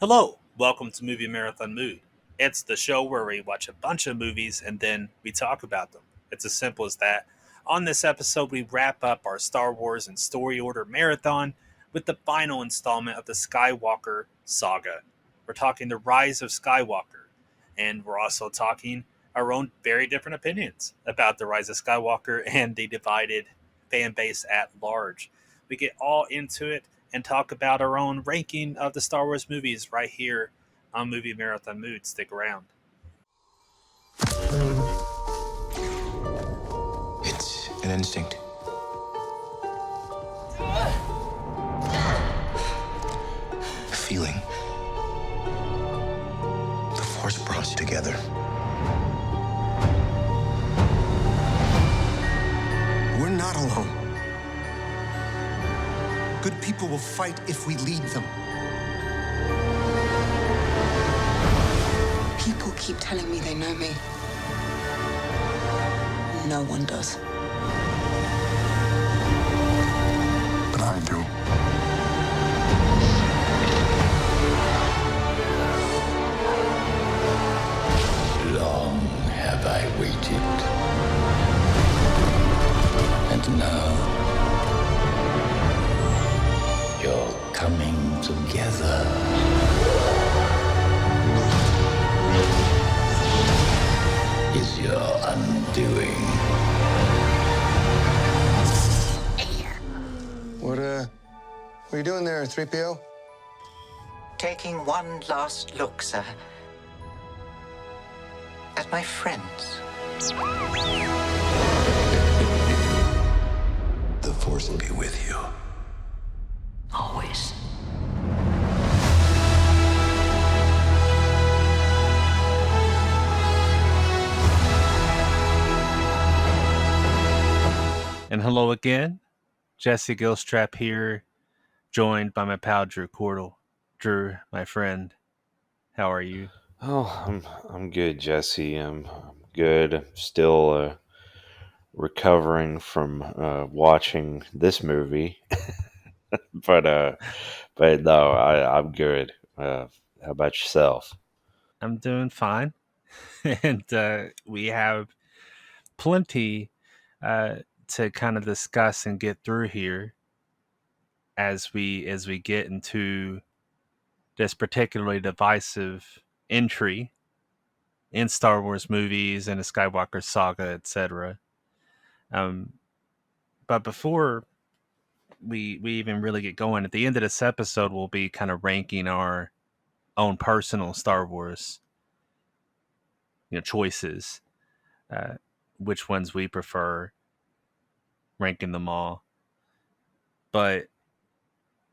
Hello, welcome to Movie Marathon Mood. It's the show where we watch a bunch of movies and then we talk about them. It's as simple as that. On this episode, we wrap up our Star Wars and story order marathon with the final installment of the Skywalker Saga. We're talking the Rise of Skywalker, and we're also talking our own very different opinions about the Rise of Skywalker and the divided fan base at large. We get all into it and talk about our own ranking of the Star Wars movies right here on Movie Marathon Mood. Stick around. It's an instinct. A feeling. The Force brought us together. We're not alone. Good people will fight if we lead them. People keep telling me they know me. No one does. But I do. Long have I waited. And now you're coming together. Is your undoing. What are you doing there, 3PO? Taking one last look, sir, at my friends. The Force will be with you. Always. And hello again. Jesse Gilstrap here, joined by my pal Drew Cordell. Drew, my friend, how are you? Oh, I'm good, Jesse. I'm good. I'm still recovering from watching this movie, but no, I'm good. How about yourself? I'm doing fine, and we have plenty to kind of discuss and get through here as we get into this particularly divisive entry in Star Wars movies and the Skywalker Saga, etc. But before we even really get going, at the end of this episode, we'll be kind of ranking our own personal Star Wars, choices, which ones we prefer, ranking them all. But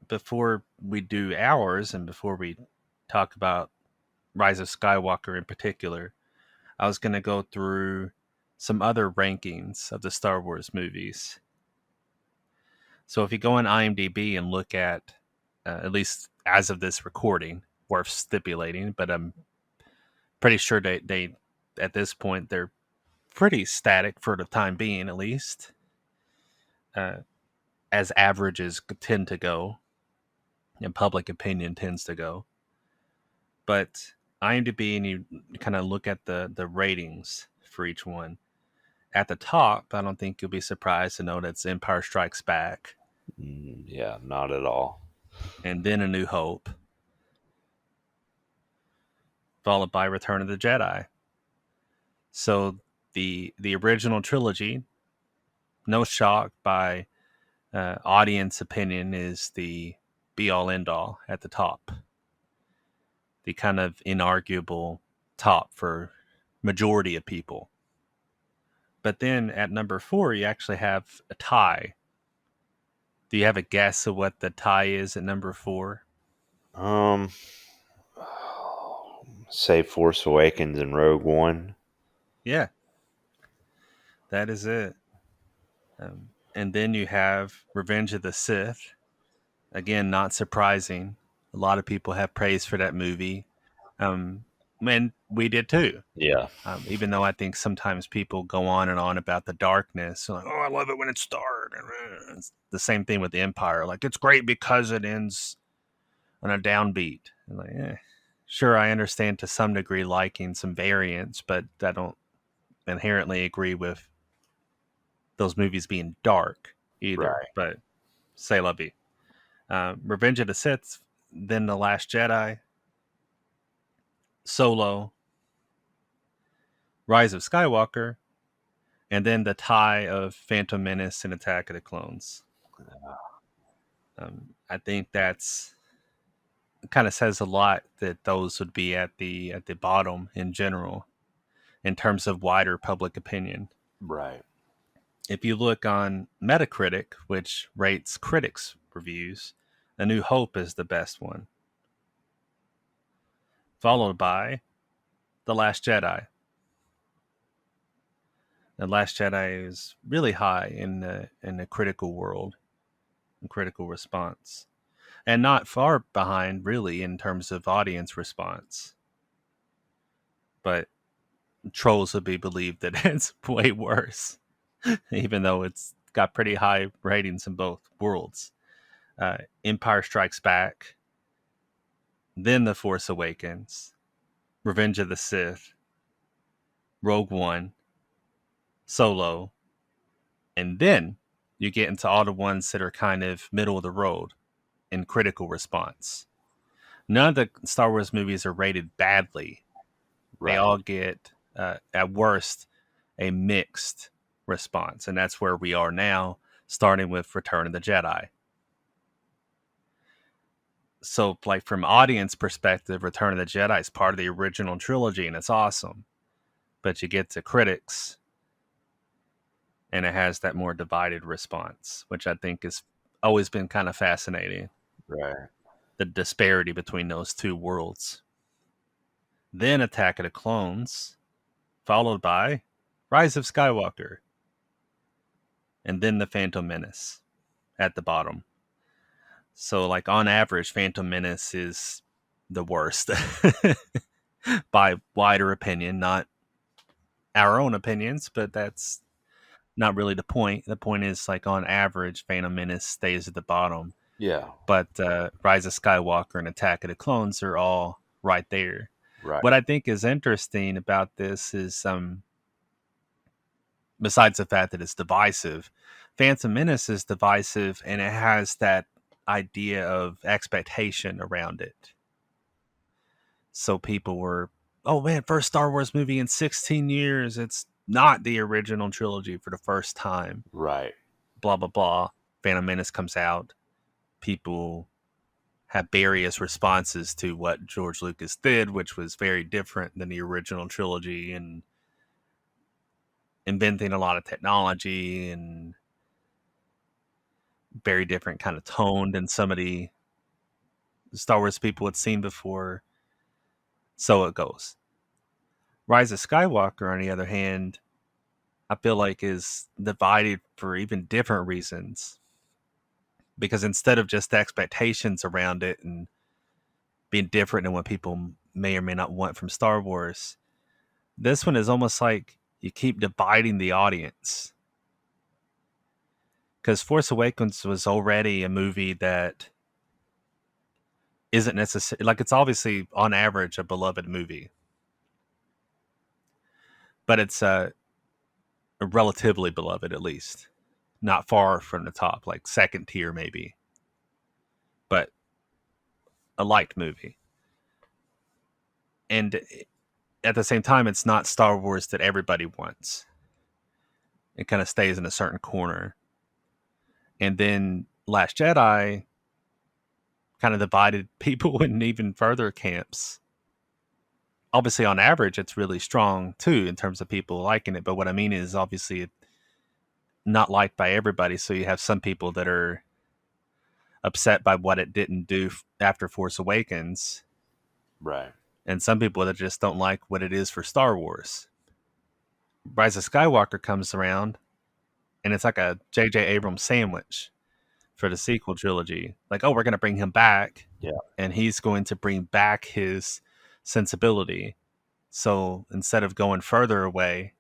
before we do ours and before we talk about Rise of Skywalker in particular, I was going to go through some other rankings of the Star Wars movies. So if you go on IMDb and look at least as of this recording, worth stipulating, but I'm pretty sure they at this point, they're pretty static for the time being, at least, as averages tend to go and public opinion tends to go. But IMDb, and you kind of look at the ratings for each one. At the top, I don't think you'll be surprised to know that's Empire Strikes Back. Yeah, not at all. And then A New Hope, followed by Return of the Jedi. So the original trilogy, no shock by audience opinion, is the be-all, end-all at the top. The kind of inarguable top for majority of people. But then at number 4, you actually have a tie. Do you have a guess of what the tie is at number 4? Say Force Awakens and Rogue One. Yeah, that is it. And then you have Revenge of the Sith. Again, not surprising. A lot of people have praise for that movie. And we did too. Yeah. Even though I think sometimes people go on and on about the darkness. Like, oh, I love it when it's dark. It's the same thing with the Empire. Like, it's great because it ends on a downbeat. And like, sure, I understand to some degree liking some variants, but I don't inherently agree with those movies being dark either. Right. But say la vie. Revenge of the Sith, then The Last Jedi, Solo, Rise of Skywalker, and then the tie of Phantom Menace and Attack of the Clones. I think that's kind of says a lot that those would be at the bottom in general in terms of wider public opinion. Right. If you look on Metacritic, which rates critics' reviews, A New Hope is the best one, followed by The Last Jedi. The Last Jedi is really high in the critical world and critical response, and not far behind really in terms of audience response. But trolls would be believed that it's way worse, even though it's got pretty high ratings in both worlds. Empire Strikes Back, then The Force Awakens, Revenge of the Sith, Rogue One, Solo, and then you get into all the ones that are kind of middle of the road in critical response. None of the Star Wars movies are rated badly. Right. They all get, at worst, a mixed response. And that's where we are now, starting with Return of the Jedi. So, like, from audience perspective, Return of the Jedi is part of the original trilogy, and it's awesome. But you get to critics, and it has that more divided response, which I think has always been kind of fascinating. Right. The disparity between those two worlds. Then Attack of the Clones, followed by Rise of Skywalker, and then The Phantom Menace at the bottom. So, like, on average, Phantom Menace is the worst by wider opinion, not our own opinions, but that's not really the point. The point is, like, on average, Phantom Menace stays at the bottom. Yeah. But Rise of Skywalker and Attack of the Clones are all right there. Right. What I think is interesting about this is, besides the fact that it's divisive, Phantom Menace is divisive, and it has that idea of expectation around it. So people were, oh man, first Star Wars movie in 16 years. It's not the original trilogy for the first time. Right. Blah, blah, blah. Phantom Menace comes out. People have various responses to what George Lucas did, which was very different than the original trilogy and inventing a lot of technology and very different kind of tone than some of the Star Wars people had seen before. So it goes. Rise of Skywalker, on the other hand, I feel like is divided for even different reasons. Because instead of just expectations around it and being different than what people may or may not want from Star Wars, this one is almost like you keep dividing the audience. Because Force Awakens was already a movie that isn't necessarily, like, it's obviously on average a beloved movie, but it's relatively beloved, at least not far from the top, like second tier maybe, but a liked movie. And at the same time, it's not Star Wars that everybody wants. It kind of stays in a certain corner. And then Last Jedi kind of divided people in even further camps. Obviously, on average, it's really strong too in terms of people liking it. But what I mean is, obviously, it's not liked by everybody. So you have some people that are upset by what it didn't do after Force Awakens. Right. And some people that just don't like what it is for Star Wars. Rise of Skywalker comes around, and it's like a J.J. Abrams sandwich for the sequel trilogy. Like, oh, we're going to bring him back. Yeah. And he's going to bring back his sensibility. So instead of going further away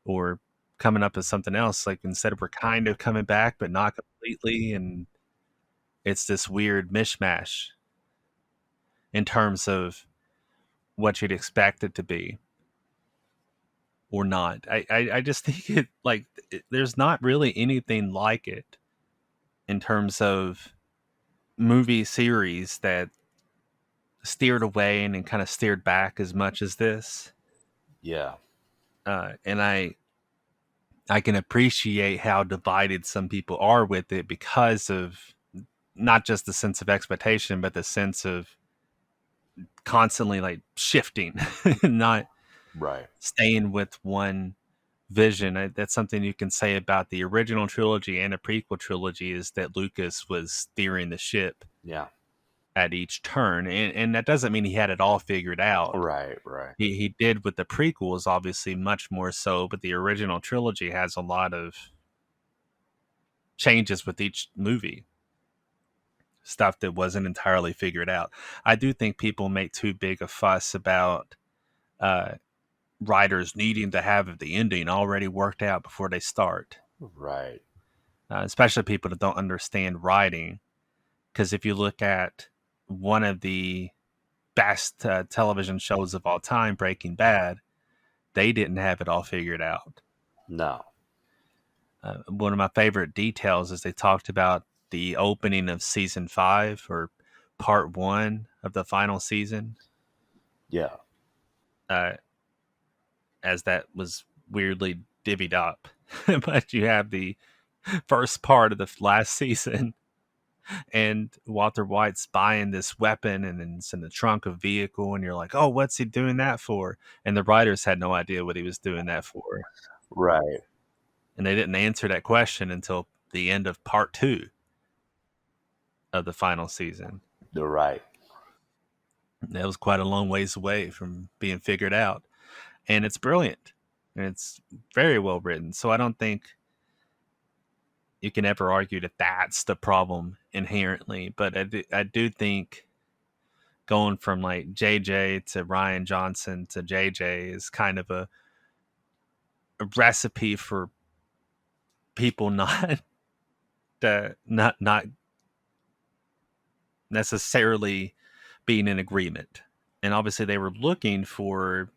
or coming up with something else, like, instead of we're kind of coming back, but not completely. And it's this weird mishmash. in terms of what you'd expect it to be or not. I just think there's not really anything like it in terms of movie series that steered away and kind of steered back as much as this. Yeah. And I can appreciate how divided some people are with it because of not just the sense of expectation, but the sense of constantly like shifting, not Right. staying with one vision. That's something you can say about the original trilogy and a prequel trilogy, is that Lucas was steering the ship Yeah. at each turn. And that doesn't mean he had it all figured out. Right. Right. He did with the prequels, obviously, much more so, but the original trilogy has a lot of changes with each movie, stuff that wasn't entirely figured out. I do think people make too big a fuss about uh, writers needing to have the ending already worked out before they start, Right. especially people that don't understand writing. Because if you look at one of the best television shows of all time, Breaking Bad, they didn't have it all figured out. No. One of my favorite details is they talked about the opening of season 5 or part 1 of the final season, Yeah. uh, as that was weirdly divvied up. But you have the first part of the last season, and Walter White's buying this weapon, and then it's in the trunk of a vehicle, and you're like, oh, what's he doing that for? And the writers had no idea what he was doing that for. Right. And they didn't answer that question until the end of part 2 of the final season. You're right. That was quite a long ways away from being figured out. And it's brilliant. And it's very well written. So I don't think you can ever argue that that's the problem inherently. But I do think going from like JJ to Ryan Johnson to JJ is kind of a recipe for people not not necessarily being in agreement. And obviously they were looking for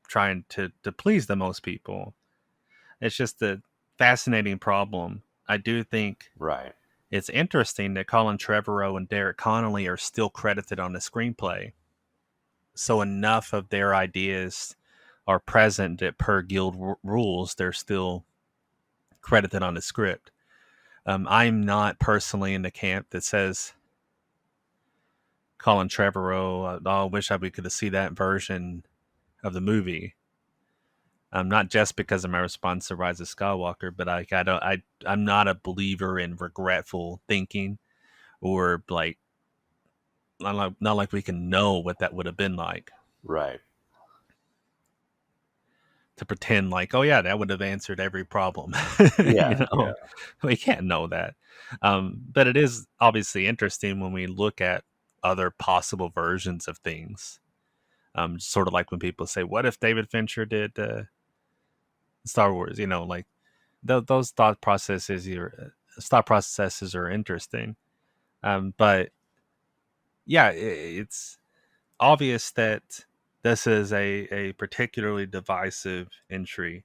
trying to please the most people. It's just a fascinating problem. I do think Right. it's interesting that Colin Trevorrow and Derek Connolly are still credited on the screenplay. So enough of their ideas are present that per guild rules, they're still credited on the script. I'm not personally in the camp that says Colin Trevorrow, I wish we could have seen that version of the movie. Not just because of my response to Rise of Skywalker, but I'm not a believer in regretful thinking, or like not like we can know what that would have been like, Right. to pretend like, oh yeah, that would have answered every problem. Yeah. Yeah. We can't know that. But it is obviously interesting when we look at other possible versions of things. Sort of like when people say, what if David Fincher did Star Wars? Like those thought processes are interesting. But yeah, it's obvious that this is a particularly divisive entry.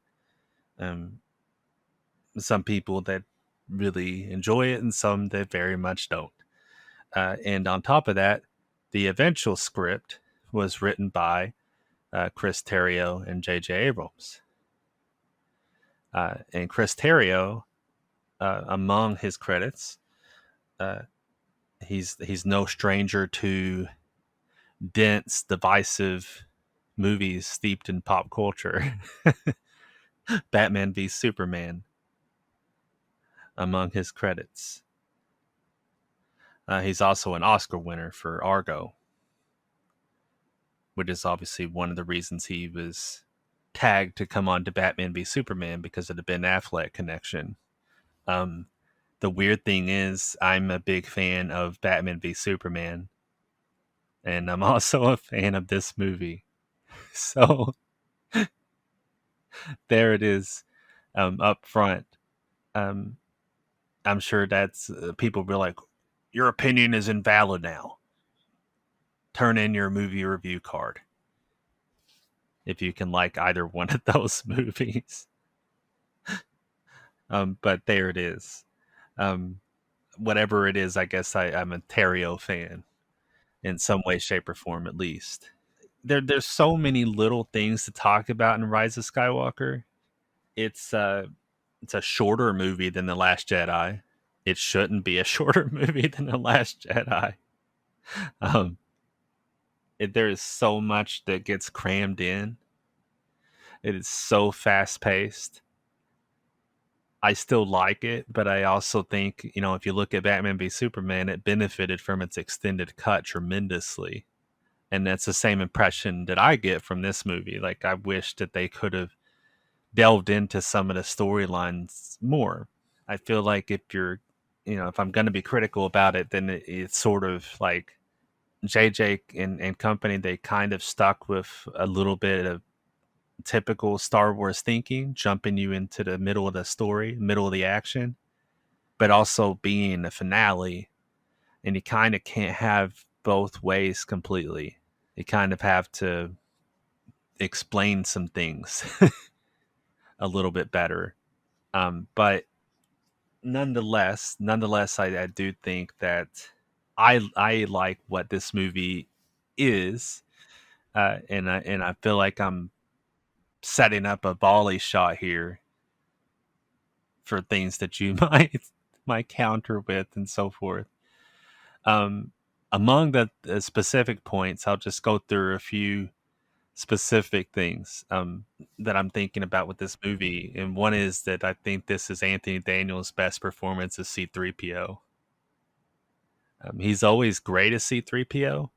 Some people that really enjoy it and some that very much don't. And on top of that, the eventual script was written by Chris Terrio and J.J. Abrams. And Chris Terrio, among his credits, he's no stranger to dense, divisive movies steeped in pop culture. Batman v Superman among his credits. He's also an Oscar winner for Argo, which is obviously one of the reasons he was tagged to come on to Batman v Superman, because of the Ben Affleck connection. The weird thing is, I'm a big fan of Batman v Superman, and I'm also a fan of this movie. So there it is, up front. I'm sure that's people be like, your opinion is invalid now. turn in your movie review card if you can like either one of those movies. But there it is. Um, Whatever it is, I guess I'm a Terrio fan in some way, shape, or form, at least. There's so many little things to talk about in Rise of Skywalker. It's a shorter movie than The Last Jedi. It shouldn't be a shorter movie than The Last Jedi. Um, there is so much that gets crammed in. It is so fast paced. I still like it, but I also think, if you look at Batman v Superman, it benefited from its extended cut tremendously. And that's the same impression that I get from this movie. Like, I wish that they could have delved into some of the storylines more. I feel like if I'm going to be critical about it, then it's sort of like JJ and company, they kind of stuck with a little bit of typical Star Wars thinking, jumping you into the middle of the story, middle of the action, but also being a finale. And you kind of can't have both ways completely. You kind of have to explain some things a little bit better. But nonetheless, I do think that I like what this movie is, and I feel like I'm setting up a volley shot here for things that you might counter with and so forth. Among the specific points, I'll just go through a few specific things that I'm thinking about with this movie, and one is that I think this is Anthony Daniels' best performance as C-3PO. He's always great as C-3PO,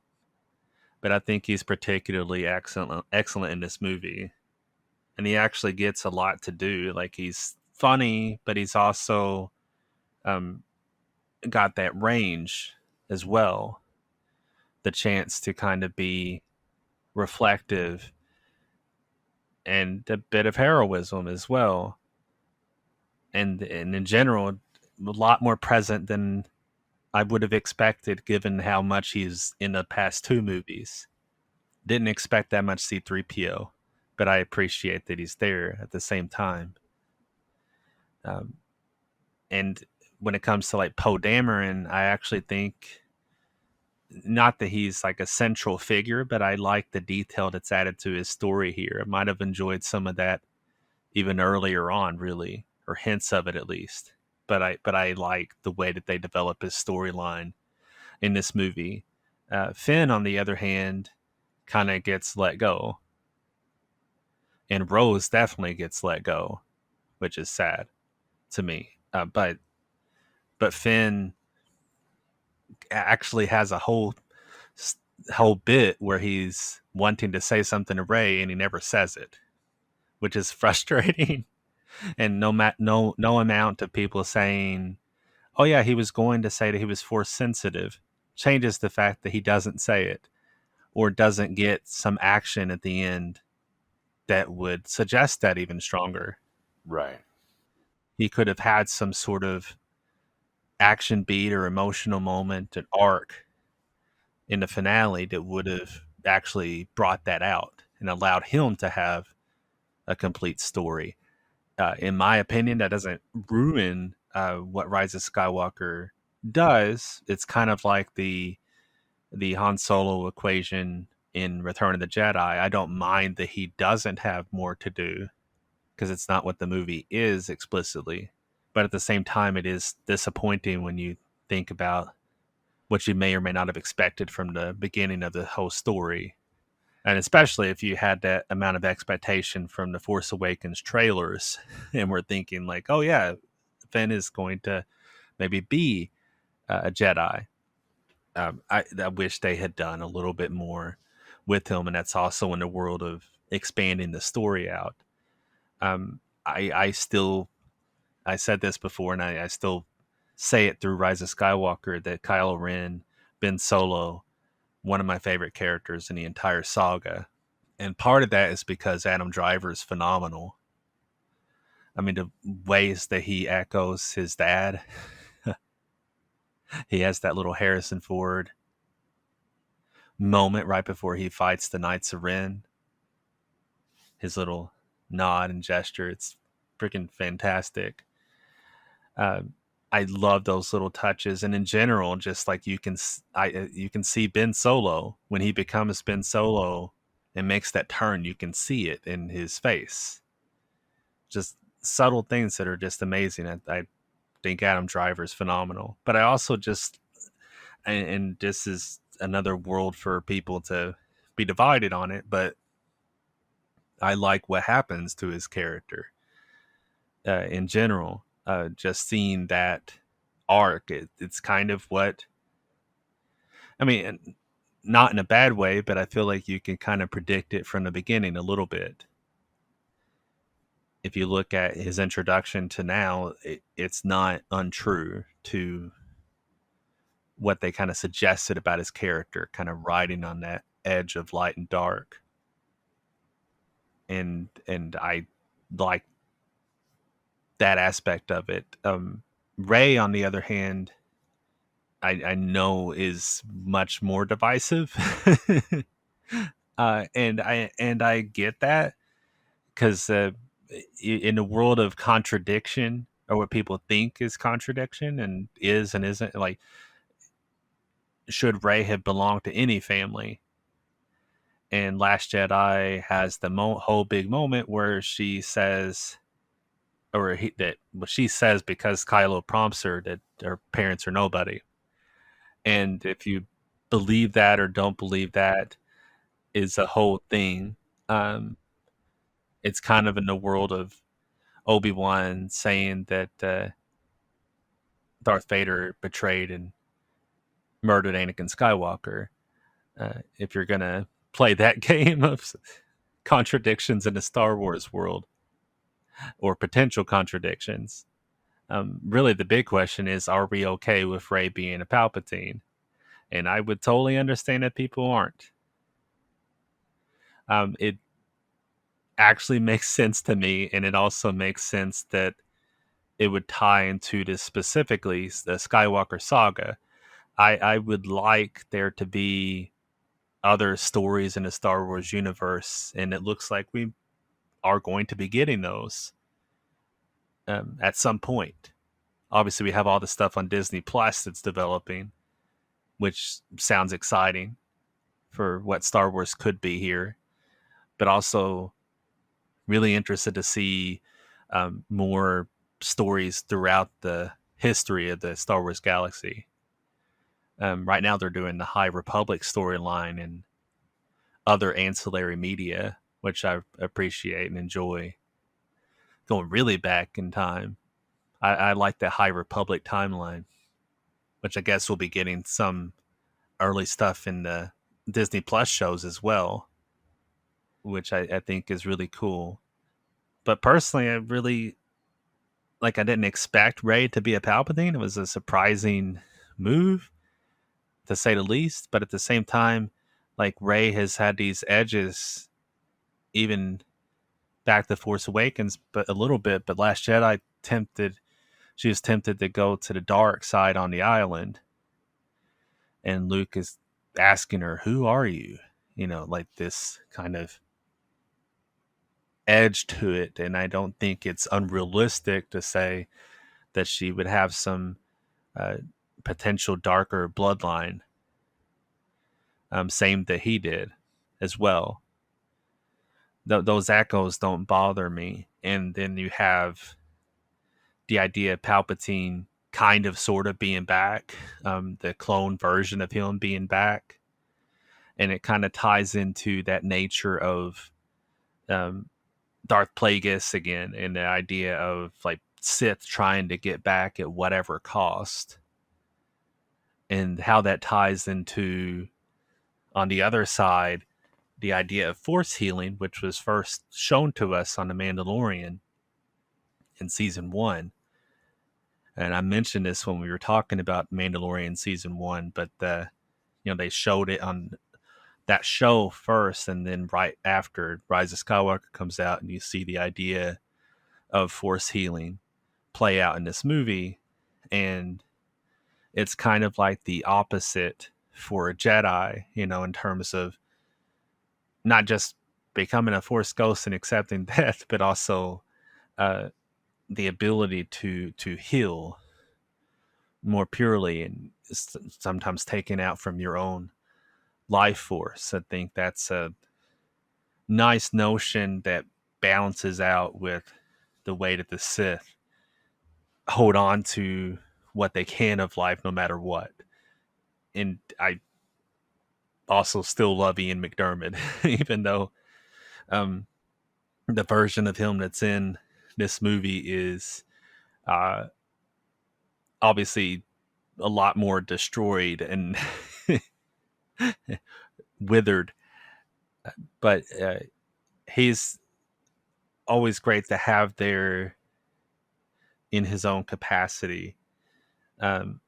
but I think he's particularly excellent in this movie, and he actually gets a lot to do. Like, he's funny, but he's also got that range as well, the chance to kind of be reflective and a bit of heroism as well, and in general, a lot more present than I would have expected, given how much he's in the past two movies. Didn't expect that much C-3PO, but I appreciate that he's there at the same time. And when it comes to like Poe Dameron, I actually think, not that he's like a central figure, but I like the detail that's added to his story here. I might have enjoyed some of that even earlier on, really, or hints of it at least. But I like the way that they develop his storyline in this movie. Finn, on the other hand, kind of gets let go, and Rose definitely gets let go, which is sad to me. But Finn actually has a whole bit where he's wanting to say something to Rey and he never says it, which is frustrating. And no amount of people saying, "Oh yeah, he was going to say that he was force sensitive," changes the fact that he doesn't say it, or doesn't get some action at the end that would suggest that even stronger. Right. He could have had some sort of action beat or emotional moment, an arc in the finale that would have actually brought that out and allowed him to have a complete story. In my opinion, that doesn't ruin what Rise of Skywalker does. It's kind of like the Han Solo equation in Return of the Jedi. I don't mind that he doesn't have more to do, because it's not what the movie is explicitly. But at the same time, it is disappointing when you think about what you may or may not have expected from the beginning of the whole story. And especially if you had that amount of expectation from the Force Awakens trailers and we're thinking like, oh yeah, Finn is going to maybe be a Jedi. I wish they had done a little bit more with him, and that's also in the world of expanding the story out. I said this before, and I still say it through Rise of Skywalker, that Kylo Ren, Ben Solo, one of my favorite characters in the entire saga. And part of that is because Adam Driver is phenomenal. I mean, the ways that he echoes his dad. He has that little Harrison Ford moment right before he fights the Knights of Ren. His little nod and gesture, it's freaking fantastic. Uh, I love those little touches, and in general, just like you can see Ben Solo when he becomes Ben Solo and makes that turn. You can see it in his face. Just subtle things that are just amazing. I think Adam Driver is phenomenal, but I also just and this is another world for people to be divided on it, but I like what happens to his character in general. Just seeing that arc, it's kind of what I mean, not in a bad way, but I feel like you can kind of predict it from the beginning a little bit. If you look at his introduction to now, it's not untrue to what they kind of suggested about his character, kind of riding on that edge of light and dark. And I like that aspect of it. Ray, on the other hand, I know is much more divisive, and I get that because in a world of contradiction, or what people think is contradiction and is and isn't, like, should Ray have belonged to any family? And Last Jedi has the whole big moment where she says, what she says because Kylo prompts her that her parents are nobody. And if you believe that or don't believe that is a whole thing. It's kind of in the world of Obi-Wan saying that Darth Vader betrayed and murdered Anakin Skywalker. If you're going to play that game of contradictions in the Star Wars world, or potential contradictions, really the big question is, are we okay with Rey being a Palpatine? And I would totally understand that people aren't. It actually makes sense to me, and it also makes sense that it would tie into this, specifically the Skywalker Saga. I would like there to be other stories in the Star Wars universe, and it looks like we are going to be getting those at some point. Obviously, we have all the stuff on Disney Plus that's developing, which sounds exciting for what Star Wars could be here, but also really interested to see more stories throughout the history of the Star Wars galaxy. Right now, they're doing the High Republic storyline and other ancillary media, which I appreciate and enjoy. Going really back in time, I like the High Republic timeline, which I guess we'll be getting some early stuff in the Disney Plus shows as well, which I think is really cool. But personally, I didn't expect Rey to be a Palpatine. It was a surprising move, to say the least. But at the same time, like, Rey has had these edges, even back to Force Awakens, but a little bit. But Last Jedi she was tempted to go to the dark side on the island, and Luke is asking her, "Who are you?" Like this kind of edge to it. And I don't think it's unrealistic to say that she would have some potential darker bloodline. Same that he did as well. Those echoes don't bother me. And then you have the idea of Palpatine kind of sort of being back, the clone version of him being back. And it kind of ties into that nature of Darth Plagueis again, and the idea of like Sith trying to get back at whatever cost, and how that ties into, on the other side, the idea of force healing, which was first shown to us on The Mandalorian in season 1. And I mentioned this when we were talking about Mandalorian season 1, but they showed it on that show first, and then right after Rise of Skywalker comes out, and you see the idea of force healing play out in this movie. And it's kind of like the opposite for a Jedi, in terms of not just becoming a Force ghost and accepting death, but also uh, the ability to heal more purely and sometimes taken out from your own life force. I think that's a nice notion that balances out with the way that the Sith hold on to what they can of life no matter what. And I also still love Ian McDermott, even though um, the version of him that's in this movie is uh, obviously a lot more destroyed and withered. But he's always great to have there in his own capacity. Um,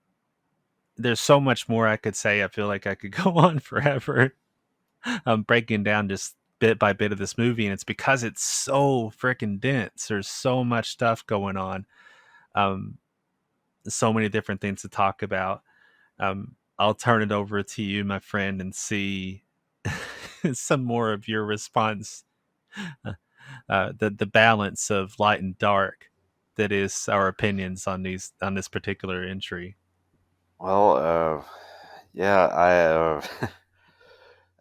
there's so much more I could say. I feel like I could go on forever breaking down just bit by bit of this movie, and it's because it's so freaking dense. There's so much stuff going on, um, so many different things to talk about. I'll turn it over to you, my friend, and see some more of your response. The balance of light and dark that is our opinions on this particular entry. Well, yeah,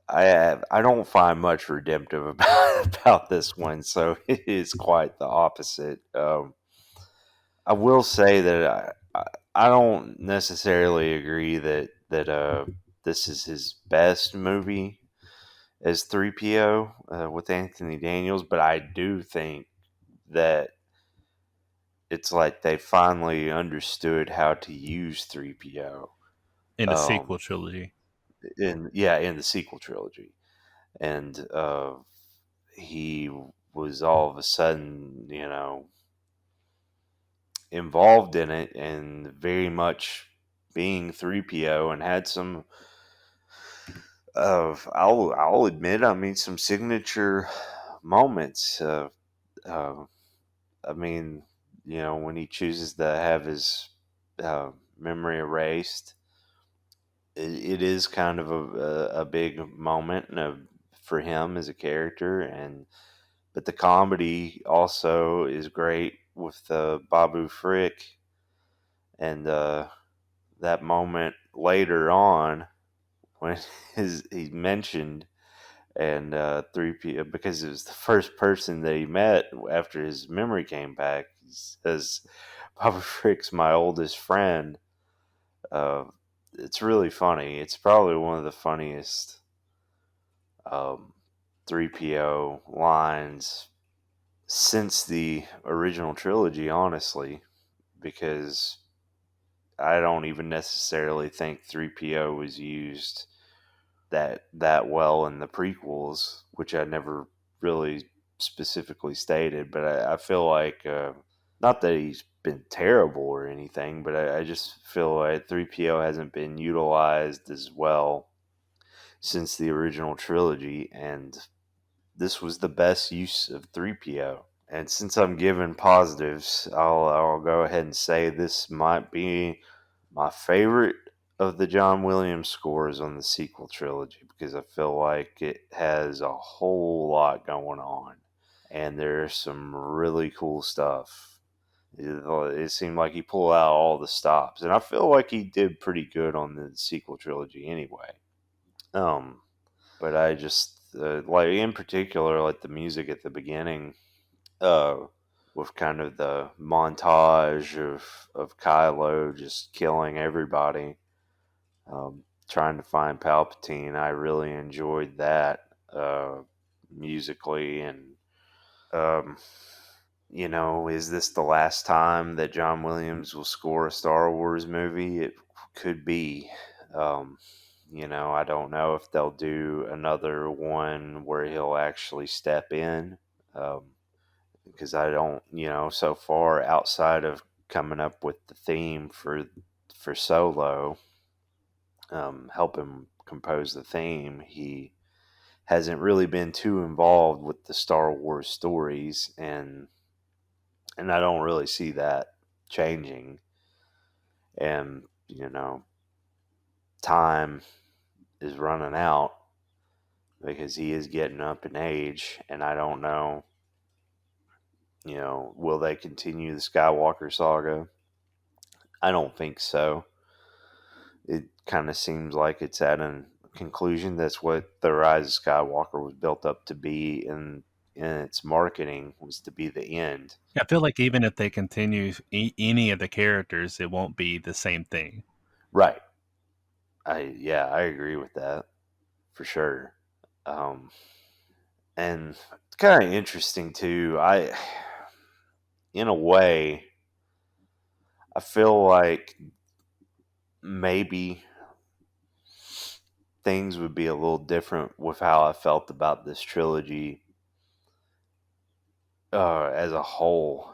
I don't find much redemptive about this one, so it is quite the opposite. I will say that I don't necessarily agree that this is his best movie as 3PO with Anthony Daniels, but I do think that it's like they finally understood how to use 3PO. In the Um, sequel trilogy. in the sequel trilogy, and he was all of a sudden, involved in it and very much being 3PO and had some of I'll admit, I mean, some signature moments. Uh, I mean, when he chooses to have his memory erased, it is kind of a big moment for him as a character, and but the comedy also is great with Babu Frick, and that moment later on when he's mentioned and 3P because it was the first person that he met after his memory came back. He says, "Babu Frick's my oldest friend." Uh, it's really funny. It's probably one of the funniest um, 3PO lines since the original trilogy, honestly, because I don't even necessarily think 3PO was used that well in the prequels, which I never really specifically stated, but I feel like not that he's been terrible or anything, but I just feel like 3PO hasn't been utilized as well since the original trilogy, and this was the best use of 3PO. And since I'm giving positives, I'll go ahead and say this might be my favorite of the John Williams scores on the sequel trilogy because I feel like it has a whole lot going on, and there's some really cool stuff. It seemed like he pulled out all the stops, and I feel like he did pretty good on the sequel trilogy anyway. Um, but I just like in particular like the music at the beginning, uh, with kind of the montage of Kylo just killing everybody, trying to find Palpatine. I really enjoyed that musically, and um, is this the last time that John Williams will score a Star Wars movie? It could be. Um, I don't know if they'll do another one where he'll actually step in, because I don't, so far outside of coming up with the theme for Solo, help him compose the theme, he hasn't really been too involved with the Star Wars stories, and I don't really see that changing. And time is running out because he is getting up in age, and I don't know, will they continue the Skywalker saga? I don't think so. It kind of seems like it's at a conclusion. That's what the Rise of Skywalker was built up to be, in its marketing was to be the end. I feel like even if they continue any of the characters, it won't be the same thing. Right. I agree with that for sure. Um, and it's kind of interesting too. In a way, I feel like maybe things would be a little different with how I felt about this trilogy as a whole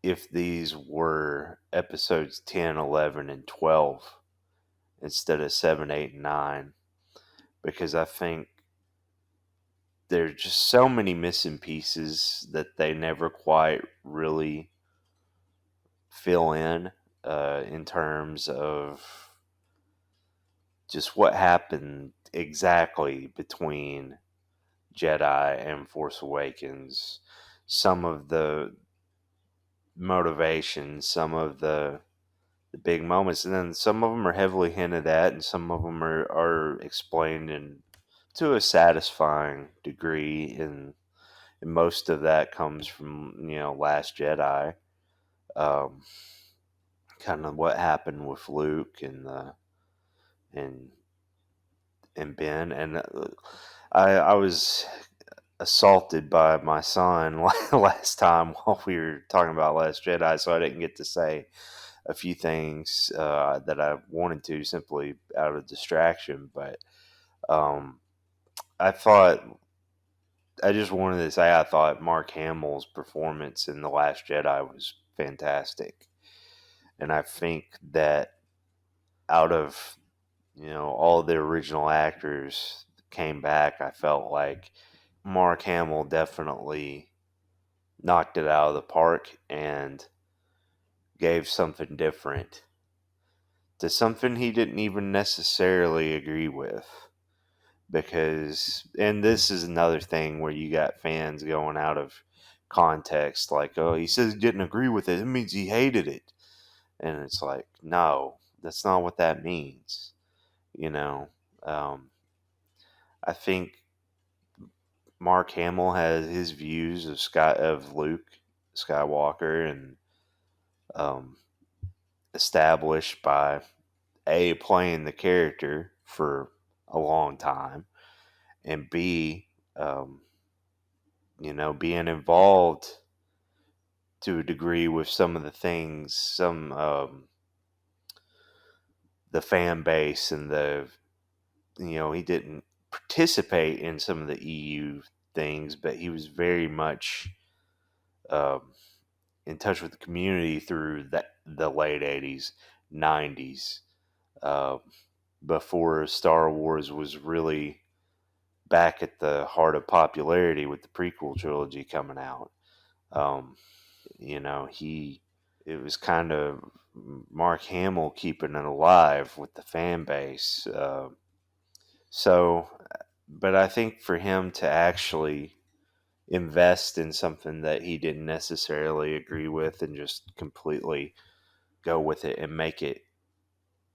if these were episodes 10, 11, and 12 instead of 7, 8, and 9. Because I think there's just so many missing pieces that they never quite really fill in terms of just what happened exactly between Jedi and Force Awakens. Some of the motivations, some of the big moments, and then some of them are heavily hinted at, and some of them are explained to a satisfying degree, and most of that comes from Last Jedi, um, kind of what happened with Luke and and Ben, and I was assaulted by my son last time while we were talking about Last Jedi, so I didn't get to say a few things that I wanted to simply out of distraction. But um, I thought I just wanted to say I thought Mark Hamill's performance in The Last Jedi was fantastic, and I think that out of all the original actors came back, I felt like Mark Hamill definitely knocked it out of the park and gave something different to something he didn't even necessarily agree with. Because, and this is another thing where you got fans going out of context, like, oh, he says he didn't agree with it. It means he hated it. And it's like, no, that's not what that means. You know, um, I think Mark Hamill has his views of Luke Skywalker, and um, established by playing the character for a long time, and B, um, being involved to a degree with some of the things, the fan base and he didn't participate in some of the EU things, but he was very much um, in touch with the community through the late 80s, 90s, uh, before Star Wars was really back at the heart of popularity with the prequel trilogy coming out. Um, he it was kind of Mark Hamill keeping it alive with the fan base. So, but I think for him to actually invest in something that he didn't necessarily agree with and just completely go with it and make it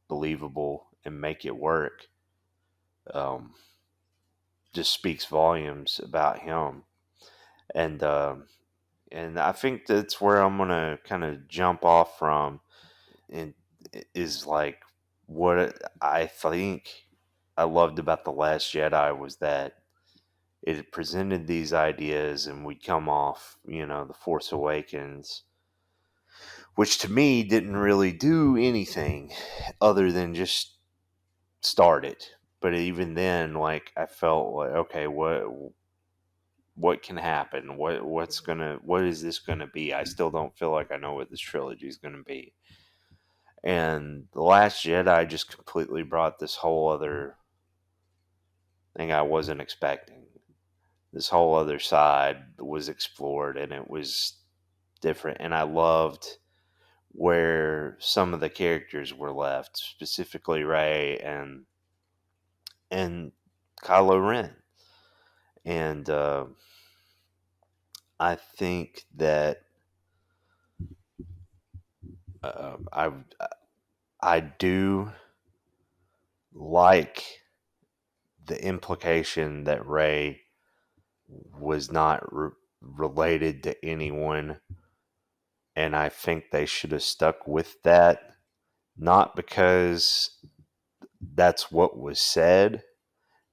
believable and make it work, um, just speaks volumes about him. And and I think that's where I'm gonna kind of jump off from, and is like what I think I loved about The Last Jedi was that it presented these ideas, and we'd come off, The Force Awakens, which to me didn't really do anything other than just start it. But even then, like, I felt like, okay, what can happen? What is this gonna be? I still don't feel like I know what this trilogy is gonna be. And The Last Jedi just completely brought this whole other thing I wasn't expecting. This whole other side was explored, and it was different. And I loved where some of the characters were left, specifically Rey and and Kylo Ren. And I think that uh, I I do like the implication that Rey was not related to anyone, and I think they should have stuck with that. Not because that's what was said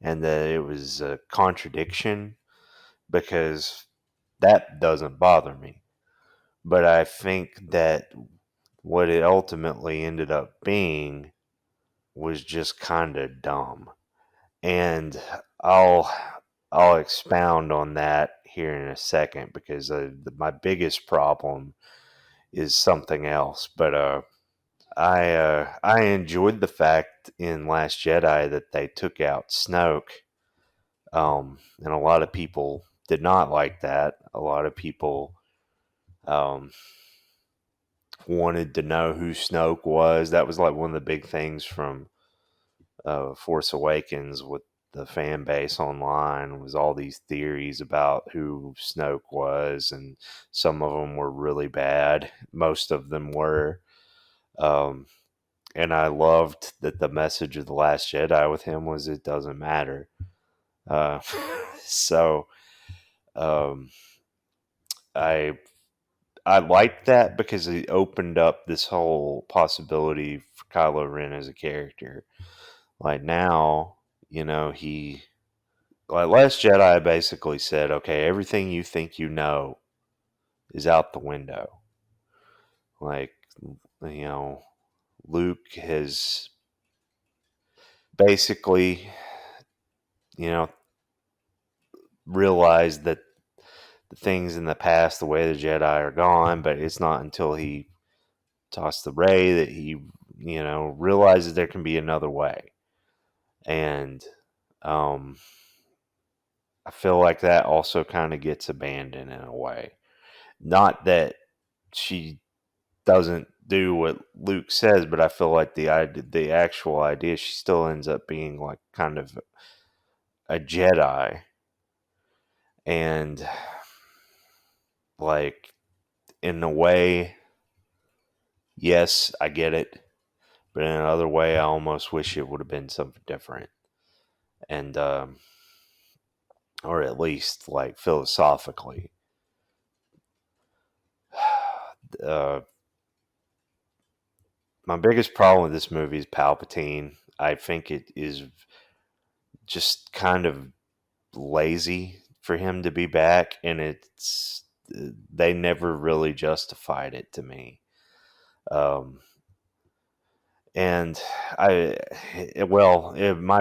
and that it was a contradiction, because that doesn't bother me. But I think that what it ultimately ended up being was just kind of dumb. And I'll I'll expound on that here in a second, because my biggest problem is something else. But I enjoyed the fact in Last Jedi that they took out Snoke, and a lot of people did not like that. A lot of people um, wanted to know who Snoke was. That was like one of the big things from Force Awakens with the fan base online, was all these theories about who Snoke was, and some of them were really bad. Most of them were. Um, and I loved that the message of the Last Jedi with him was it doesn't matter. Uh, so um, I I liked that because it opened up this whole possibility for Kylo Ren as a character. Like now, he, like Last Jedi basically said, okay, everything you think you know is out the window. Like, you know, Luke has basically, you know, realized that the things in the past, the way the Jedi are gone, but it's not until he talks to Rey that he, realizes there can be another way. And um, I feel like that also kind of gets abandoned in a way. Not that she doesn't do what Luke says, but I feel like the actual idea, she still ends up being like kind of a Jedi. And like, in a way, yes, I get it. But in another way, I almost wish it would have been something different. And or at least like philosophically. Uh, my biggest problem with this movie is Palpatine. I think it is just kind of lazy for him to be back, and they never really justified it to me. Um, and my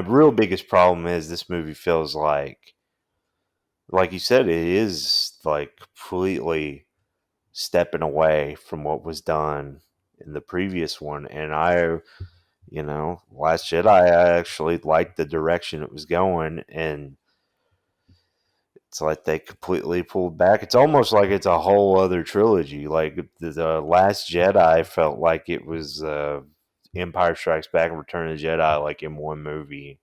real biggest problem is this movie feels like you said, it is like completely stepping away from what was done in the previous one. And Last Jedi, I actually liked the direction it was going, and it's like they completely pulled back. It's almost like it's a whole other trilogy. Like the Last Jedi felt like it was Empire Strikes Back and Return of the Jedi, like in one movie.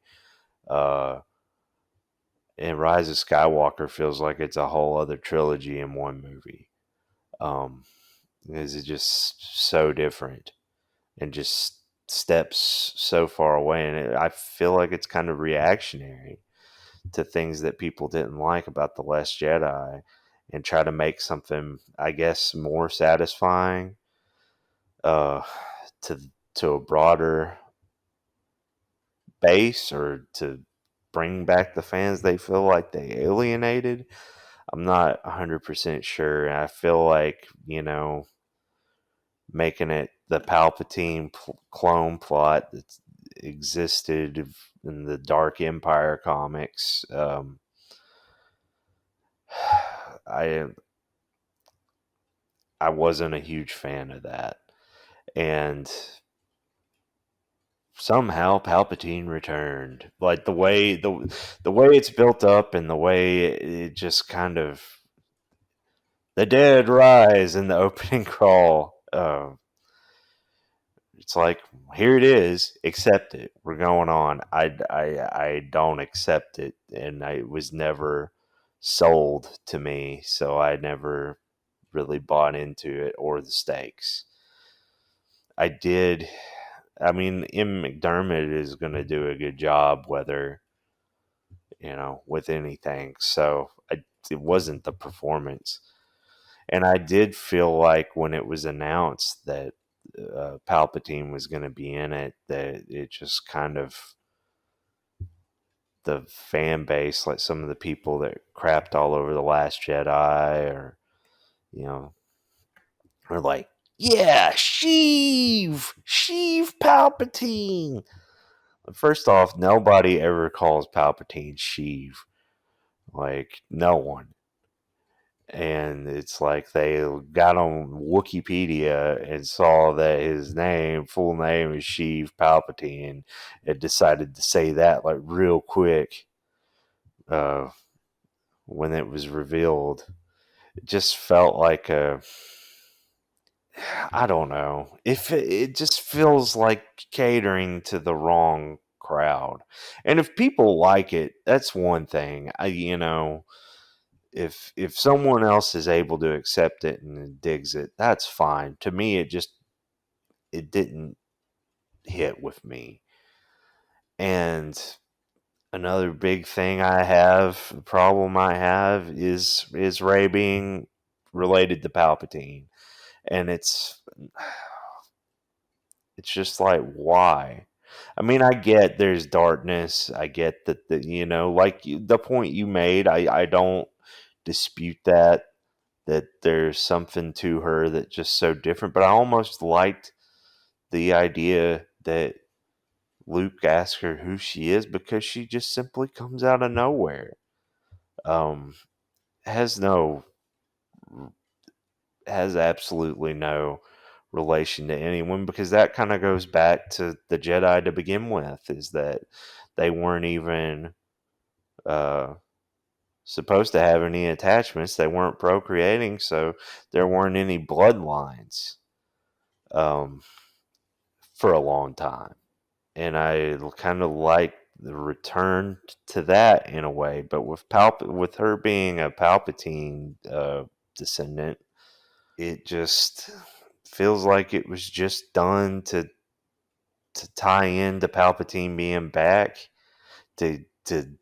Uh, and Rise of Skywalker feels like it's a whole other trilogy in one movie. Because it's just so different and just steps so far away. And I feel like it's kind of reactionary to things that people didn't like about The Last Jedi, and try to make something, I guess, more satisfying uh, to a broader base, or to bring back the fans they feel like they alienated. I'm not 100% sure. And I feel like, making it the Palpatine clone plot that existed in the Dark Empire comics. I I wasn't a huge fan of that, and somehow Palpatine returned. Like the way it's built up, and the way it just kind of, the dead rise in the opening crawl. It's like, here it is, accept it. We're going on. I don't accept it, and it was never sold to me, so I never really bought into it or the stakes. I did. I mean, M. McDermott is going to do a good job, whether with anything. So it wasn't the performance, and I did feel like when it was announced that Palpatine was going to be in it, that it just kind of the fan base, like some of the people that crapped all over the Last Jedi, or you know, are like, yeah, Sheev Palpatine. First off, nobody ever calls Palpatine Sheev. Like, no one. And it's like they got on Wikipedia and saw that his full name is Sheev Palpatine, and decided to say that like real quick uh, when it was revealed. It just felt like I don't know. If it just feels like catering to the wrong crowd. And if people like it, that's one thing. If someone else is able to accept it and digs it, that's fine. To me, it didn't hit with me. And another big thing problem I have is Ray being related to Palpatine. And it's just like, why? I mean, I get there's darkness. I get that like the point you made, I don't dispute that there's something to her that's just so different. But I almost liked the idea that Luke asked her who she is, because she just simply comes out of nowhere. Um, has no, has absolutely no relation to anyone, because that kind of goes back to the Jedi to begin with, is that they weren't even uh, supposed to have any attachments. They weren't procreating, so there weren't any bloodlines um, for a long time. And I kind of like the return to that in a way, but with her being a Palpatine descendant, it just feels like it was just done to tie into Palpatine being back, to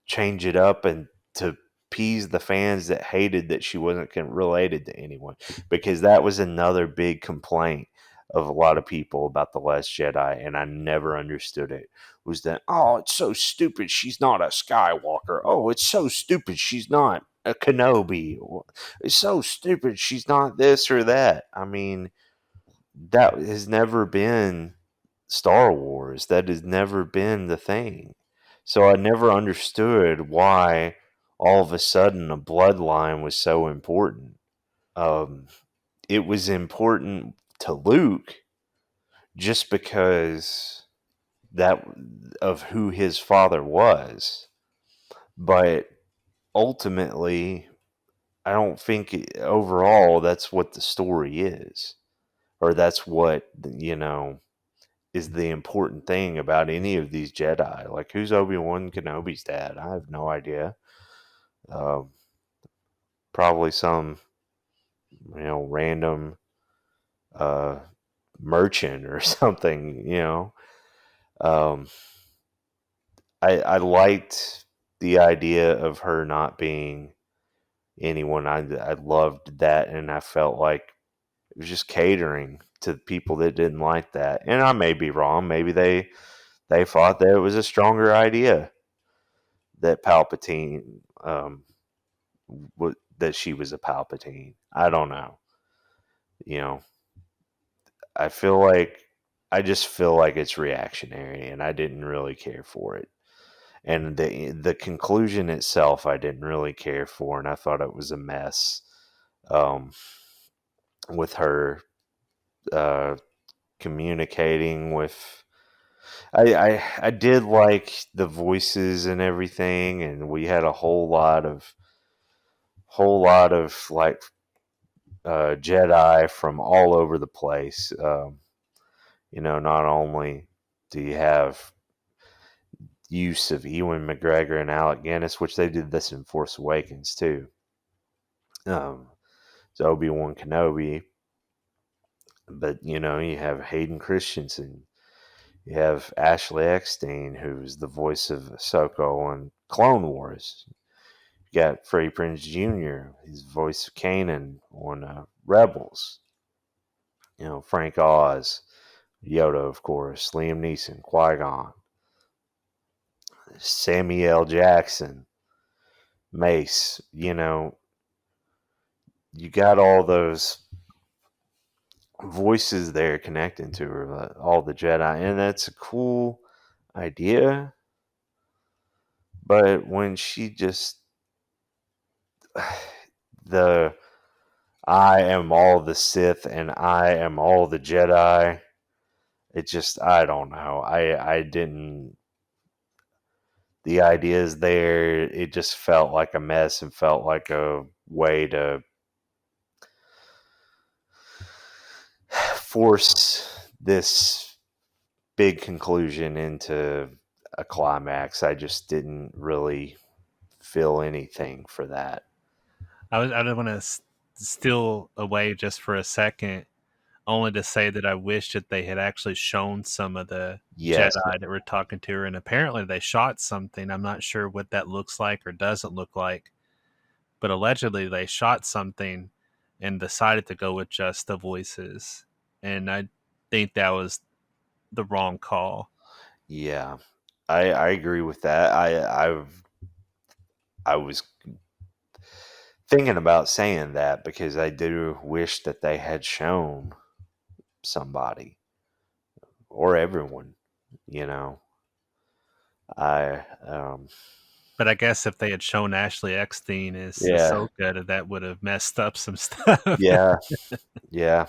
change it up, and to appease the fans that hated that she wasn't related to anyone, because that was another big complaint of a lot of people about The Last Jedi, and I never understood it, was that, oh, it's so stupid she's not a Skywalker. Oh, it's so stupid she's not a Kenobi. It's so stupid she's not this or that. I mean, that has never been Star Wars. That has never been the thing. So I never understood why all of a sudden a bloodline was so important. Um, it was important to Luke just because that of who his father was, but ultimately, I don't think overall that's what the story is, or that's what is the important thing about any of these Jedi. Like, who's Obi-Wan Kenobi's dad? I have no idea. Um, Probably some, random uh, merchant or something. Um, I liked the idea of her not being anyone. I loved that, and I felt like it was just catering to people that didn't like that. And I may be wrong. Maybe they thought that it was a stronger idea that Palpatine that she was a Palpatine. I don't know. You know, I just feel like it's reactionary, and I didn't really care for it. And the conclusion itself, I didn't really care for, and I thought it was a mess. Um, with her uh, communicating with, I did like the voices and everything, and we had a whole lot of like Jedi from all over the place. Not only do you have use of Ewan McGregor and Alec Guinness, which they did this in Force Awakens too. So Obi-Wan Kenobi, but you have Hayden Christensen, you have Ashley Eckstein, who's the voice of Ahsoka on Clone Wars. You got Freddie Prinze Jr., his voice of Kanan on Rebels. Frank Oz, Yoda, of course, Liam Neeson, Qui-Gon, Samuel L. Jackson, Mace. You got all those voices there connecting to her, all the Jedi, and that's a cool idea. But when she just the I am all the Sith and I am all the Jedi, it just, I don't know. I didn't. The ideas there, it just felt like a mess and felt like a way to force this big conclusion into a climax. I just didn't really feel anything for that. I don't want to steal away just for a second, only to say that I wish that they had actually shown some of the Yes. Jedi that were talking to her, and apparently they shot something. I'm not sure what that looks like or doesn't look like, but allegedly they shot something and decided to go with just the voices, and I think that was the wrong call. Yeah. I agree with that. I was thinking about saying that because I do wish that they had shown somebody or everyone, you know. I But I guess if they had shown Ashley Eckstein as Yeah. Ahsoka, that would have messed up some stuff. Yeah. Yeah.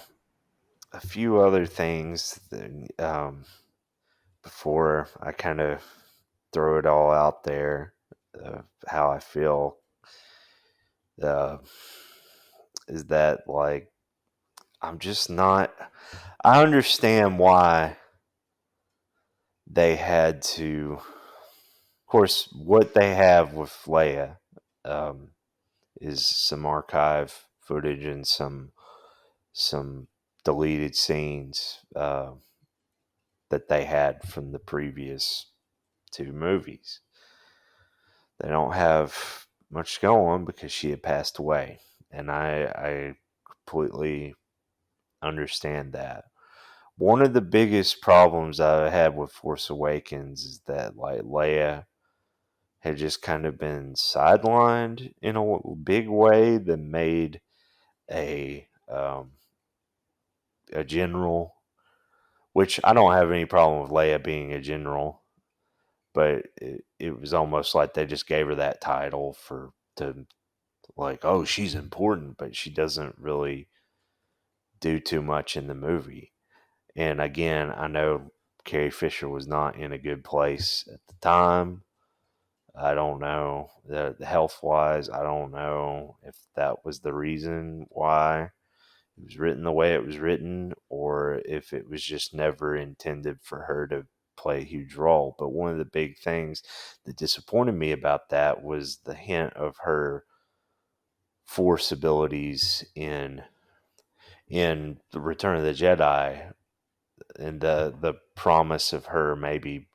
A few other things that, before I kind of throw it all out there, how I feel, uh, is that, like, I'm just not. I understand why they had to. Of course, what they have with Leia, um, is some archive footage and some deleted scenes, that they had from the previous two movies. They don't have much going because she had passed away, and I completely understand that. One of the biggest problems I had with Force Awakens is that, like, Leia had just kind of been sidelined in a big way that made a general, which I don't have any problem with Leia being a general, but it was almost like they just gave her that title to, like, oh, she's important, but she doesn't really do too much in the movie. And again, I know Carrie Fisher was not in a good place at the time. I don't know, the health wise. I don't know if that was the reason why it was written the way it was written, or if it was just never intended for her to play a huge role. But one of the big things that disappointed me about that was the hint of her force abilities in the Return of the Jedi, and the promise of her maybe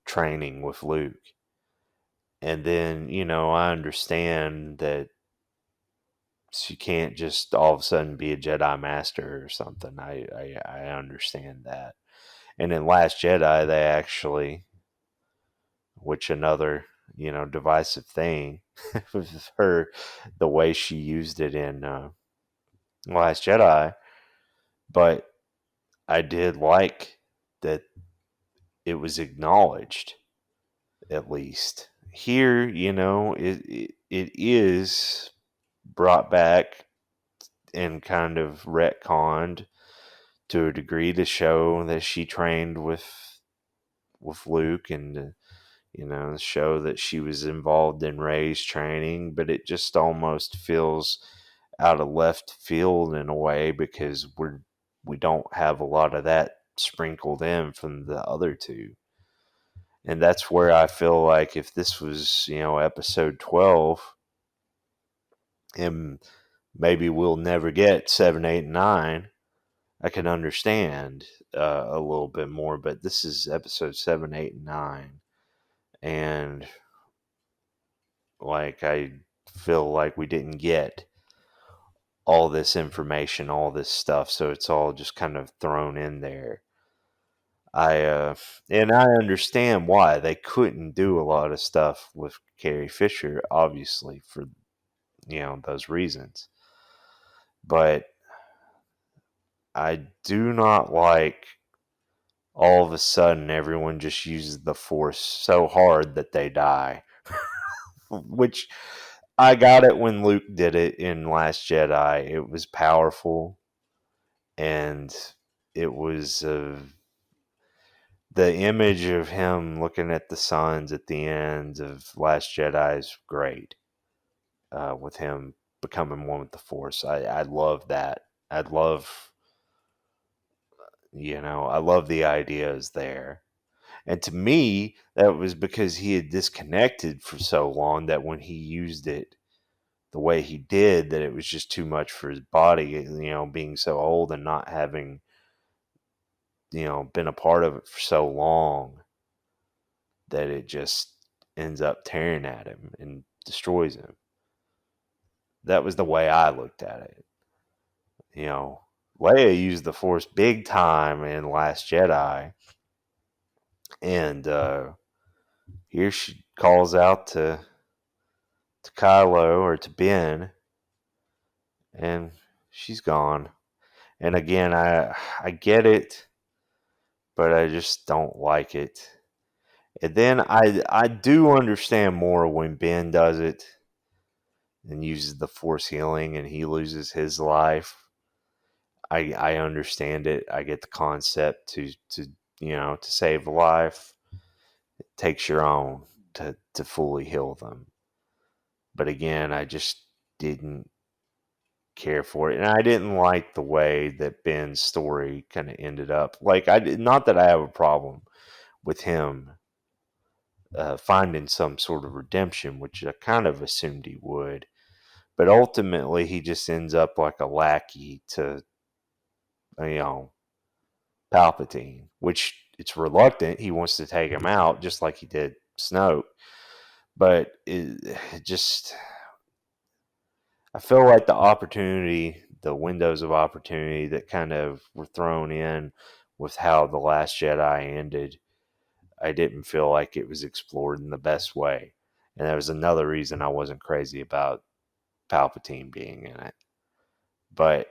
training with Luke. And then, I understand that she can't just all of a sudden be a Jedi Master or something. I understand that. And in Last Jedi, they actually, which another, divisive thing, with her, the way she used it in Last Jedi. But I did like that it was acknowledged, at least. Here, it is brought back and kind of retconned to a degree to show that she trained with Luke, and show that she was involved in Rey's training. But it just almost feels out of left field in a way, because we don't have a lot of that sprinkled in from the other two. And that's where I feel like if this was, episode 12, and maybe we'll never get 7, 8, and 9, I can understand a little bit more. But this is episode 7, 8, and 9. And like, I feel like we didn't get all this information, all this stuff. So it's all just kind of thrown in there. And I understand why they couldn't do a lot of stuff with Carrie Fisher, obviously, for those reasons. But I do not like all of a sudden everyone just uses the Force so hard that they die. Which I got it when Luke did it in Last Jedi. It was powerful, and it was the image of him looking at the suns at the end of Last Jedi is great. With him becoming one with the Force, I love that. I love, I love the ideas there. And to me, that was because he had disconnected for so long that when he used it the way he did, that it was just too much for his body, being so old and not having, been a part of it for so long, that it just ends up tearing at him and destroys him. That was the way I looked at it. Leia used the Force big time in Last Jedi. And here she calls out to Kylo or to Ben, and she's gone. And again, I get it, but I just don't like it. And then I do understand more when Ben does it and uses the Force healing and he loses his life. I understand it. I get the concept to save a life. It takes your own to fully heal them. But again, I just didn't care for it, and I didn't like the way that Ben's story kind of ended up. Like, not that I have a problem with him finding some sort of redemption, which I kind of assumed he would, but ultimately he just ends up like a lackey to Palpatine, which it's reluctant. He wants to take him out just like he did Snoke, but it just, I feel like the windows of opportunity that kind of were thrown in with how The Last Jedi ended, I didn't feel like it was explored in the best way. And that was another reason I wasn't crazy about Palpatine being in it. But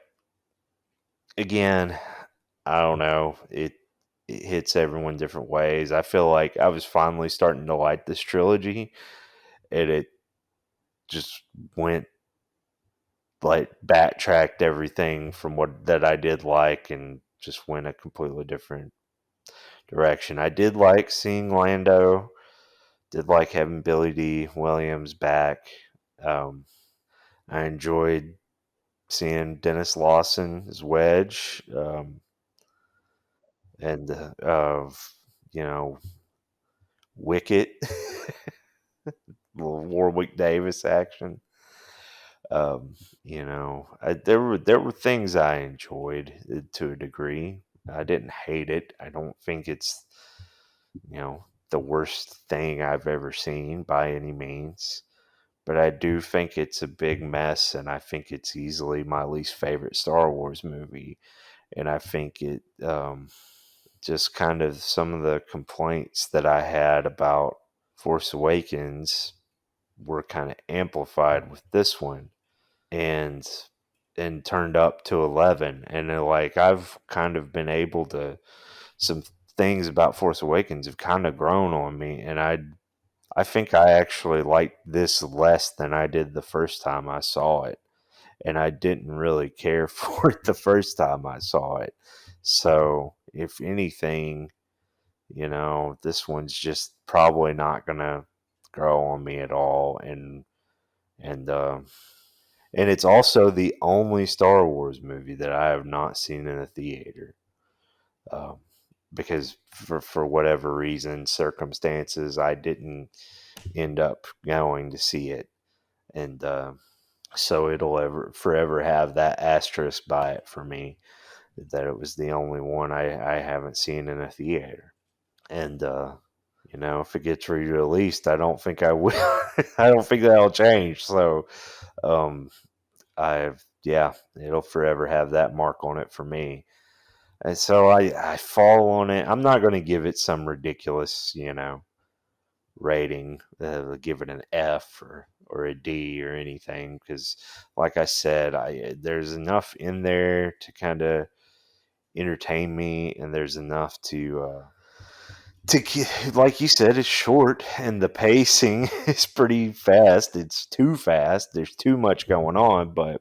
again, I don't know. It hits everyone different ways. I feel like I was finally starting to like this trilogy, and it just went, like, backtracked everything from what that I did like and just went a completely different direction. I did like seeing Lando. Did like having Billy D. Williams back. I enjoyed seeing Dennis Lawson as Wedge, and you know Wicket, little Warwick Davis action. There were things I enjoyed to a degree. I didn't hate it. I don't think it's the worst thing I've ever seen by any means. But I do think it's a big mess, and I think it's easily my least favorite Star Wars movie. And I think it just kind of some of the complaints that I had about Force Awakens were kind of amplified with this one, and turned up to 11. And like, I've kind of been able to, some things about Force Awakens have kind of grown on me, and I think I actually liked this less than I did the first time I saw it. And I didn't really care for it the first time I saw it. So, if anything, this one's just probably not going to grow on me at all. And it's also the only Star Wars movie that I have not seen in a theater. because for whatever reason, circumstances, I didn't end up going to see it, and so it'll ever forever have that asterisk by it for me that it was the only one I haven't seen in a theater. And if it gets re-released, I don't think I will. I don't think that'll change. So um, yeah, it'll forever have that mark on it for me. And so I fall on it. I'm not going to give it some ridiculous, rating, give it an F or a D or anything, because like I said, there's enough in there to kind of entertain me, and there's enough like you said, it's short and the pacing is pretty fast. It's too fast. There's too much going on, but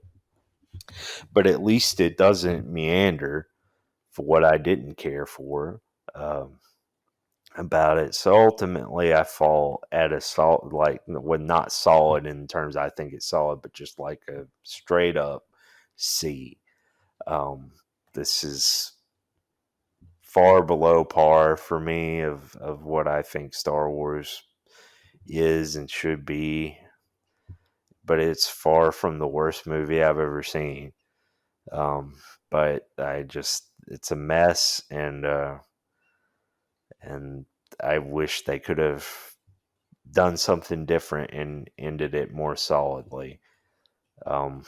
at least it doesn't meander for what I didn't care for. Um, about it. So ultimately, I fall at a solid, like, well, not solid in terms I think it's solid, but just like a straight up C. Um, this is far below par for me of what I think Star Wars is and should be, but it's far from the worst movie I've ever seen. Um, but it's a mess, and I wish they could have done something different and ended it more solidly. Um,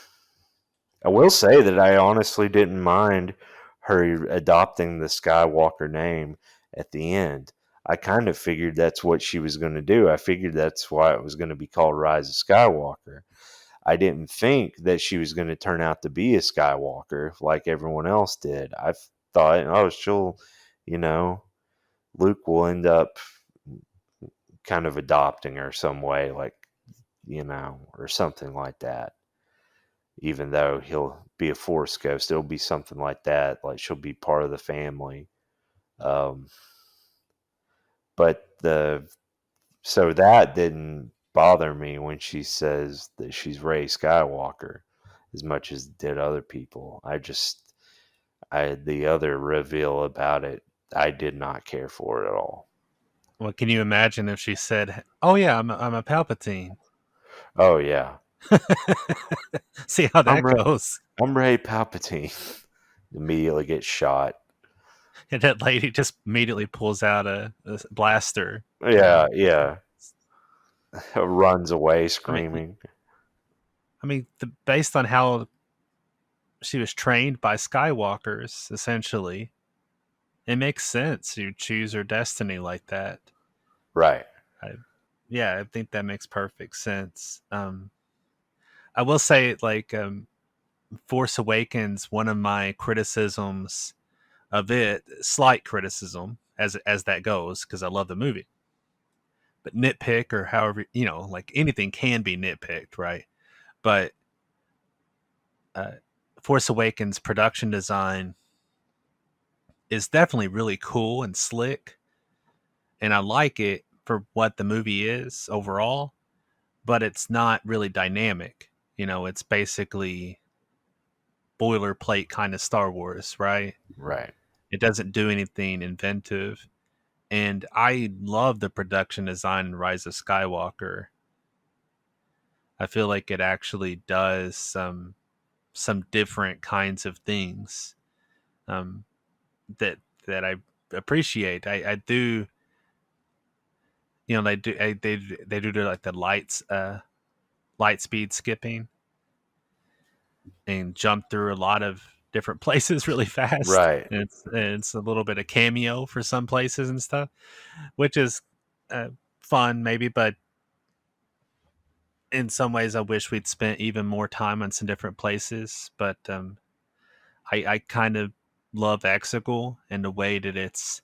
I will say that I honestly didn't mind her adopting the Skywalker name at the end. I kind of figured that's what she was going to do. I figured that's why it was going to be called Rise of Skywalker. I didn't think that she was going to turn out to be a Skywalker like everyone else did. I thought, oh, you know, Luke will end up kind of adopting her some way, like, or something like that. Even though he'll be a Force ghost, it'll be something like that. Like, she'll be part of the family. Um, but so that didn't bother me when she says that she's Rey Skywalker as much as it did other people. The other reveal about it, I did not care for it at all. Well, can you imagine if she said, "Oh yeah, I'm a Palpatine"? Oh yeah, See how I'm that Rey, goes. I'm Rey Palpatine. Immediately get shot. And that lady just immediately pulls out a blaster. Yeah, yeah. Runs away I mean, screaming. based on how she was trained by Skywalkers, essentially, it makes sense to choose her destiny like that. Right. I, yeah, I think that makes perfect sense. I will say, like, Force Awakens, one of my criticisms of it, slight criticism as that goes, because I love the movie, but nitpick or however, like anything can be nitpicked, right? But uh, Force Awakens production design is definitely really cool and slick, and I like it for what the movie is overall, but it's not really dynamic. It's basically boilerplate kind of Star Wars, right? Right. It doesn't do anything inventive. And I love the production design in Rise of Skywalker. I feel like it actually does some different kinds of things um, that I appreciate. I do, they do like the light speed skipping and jump through a lot of different places really fast. Right. And it's a little bit of cameo for some places and stuff, which is fun maybe, but in some ways I wish we'd spent even more time on some different places. But I kind of love Exegol and the way that it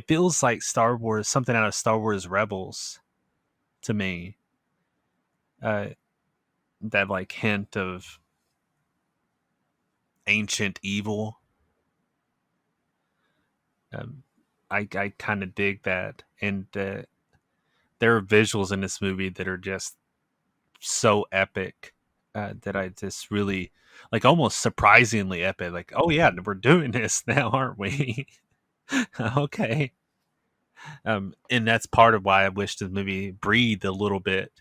feels like Star Wars, something out of Star Wars Rebels to me. Uh, that like hint of ancient evil. I kind of dig that, and there are visuals in this movie that are just so epic that I just really like, almost surprisingly epic. Like, oh yeah, we're doing this now, aren't we? Okay. And that's part of why I wish the movie breathed a little bit,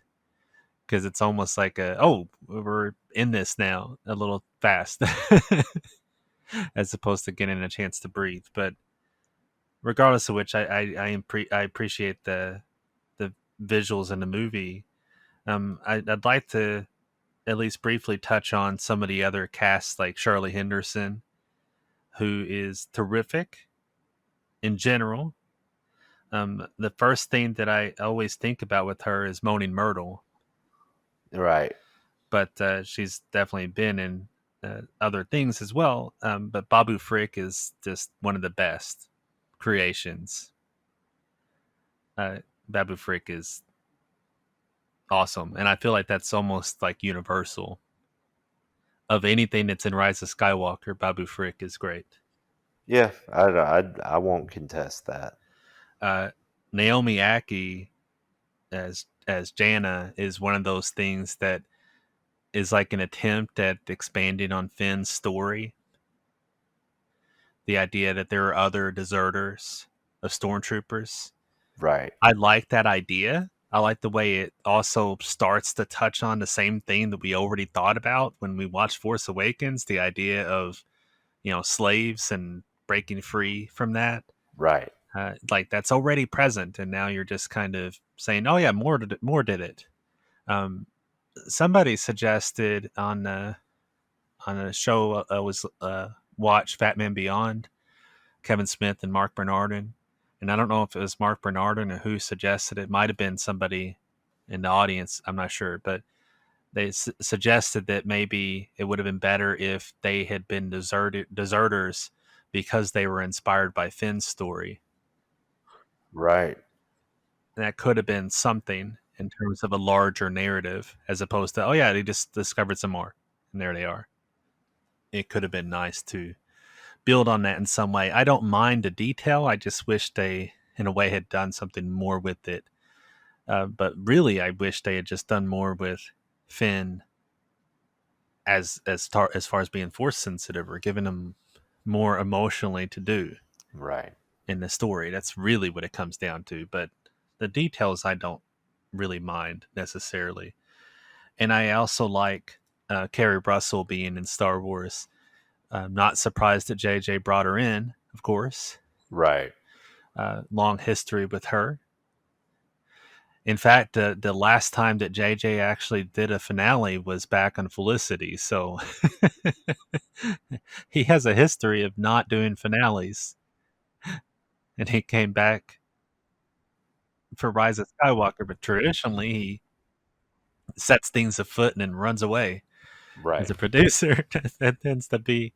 because it's almost like we're in this now a little fast, as opposed to getting a chance to breathe. But regardless of which, I appreciate the visuals in the movie. I'd like to at least briefly touch on some of the other casts, like Charlie Henderson, who is terrific in general. The first thing that I always think about with her is Moaning Myrtle, Right. but she's definitely been in other things as well. But Babu Frick is just one of the best creations. Uh, Babu Frick is awesome, and I feel like that's almost like universal. Of anything that's in Rise of Skywalker, Babu Frick is great. Yeah, I won't contest that. Uh, Naomi Aki as Jana is one of those things that is like an attempt at expanding on Finn's story. The idea that there are other deserters of stormtroopers. Right. I like that idea. I like the way it also starts to touch on the same thing that we already thought about when we watched Force Awakens, the idea of, slaves and breaking free from that. Right. Like that's already present, and now you're just kind of saying, "Oh yeah, more did it." Um, Somebody suggested on a show I was watched, Fat Man Beyond, Kevin Smith and Mark Bernardin, and I don't know if it was Mark Bernardin or who suggested it. Might have been somebody in the audience. I'm not sure, but they suggested that maybe it would have been better if they had been deserters because they were inspired by Finn's story. Right. And that could have been something in terms of a larger narrative, as opposed to, oh yeah, they just discovered some more and there they are. It could have been nice to build on that in some way. I don't mind the detail. I just wish they, in a way, had done something more with it. But really, I wish they had just done more with Finn as far as being force sensitive, or giving him more emotionally to do Right. in the story. That's really what it comes down to. But the details, I don't really mind necessarily. And I also like Carrie Russell being in Star Wars. I'm not surprised that JJ brought her in, of course. Right. Long history with her. In fact, the last time that JJ actually did a finale was back on Felicity. So he has a history of not doing finales. And he came back for Rise of Skywalker, but traditionally he sets things afoot and then runs away as Right. a producer. That tends to be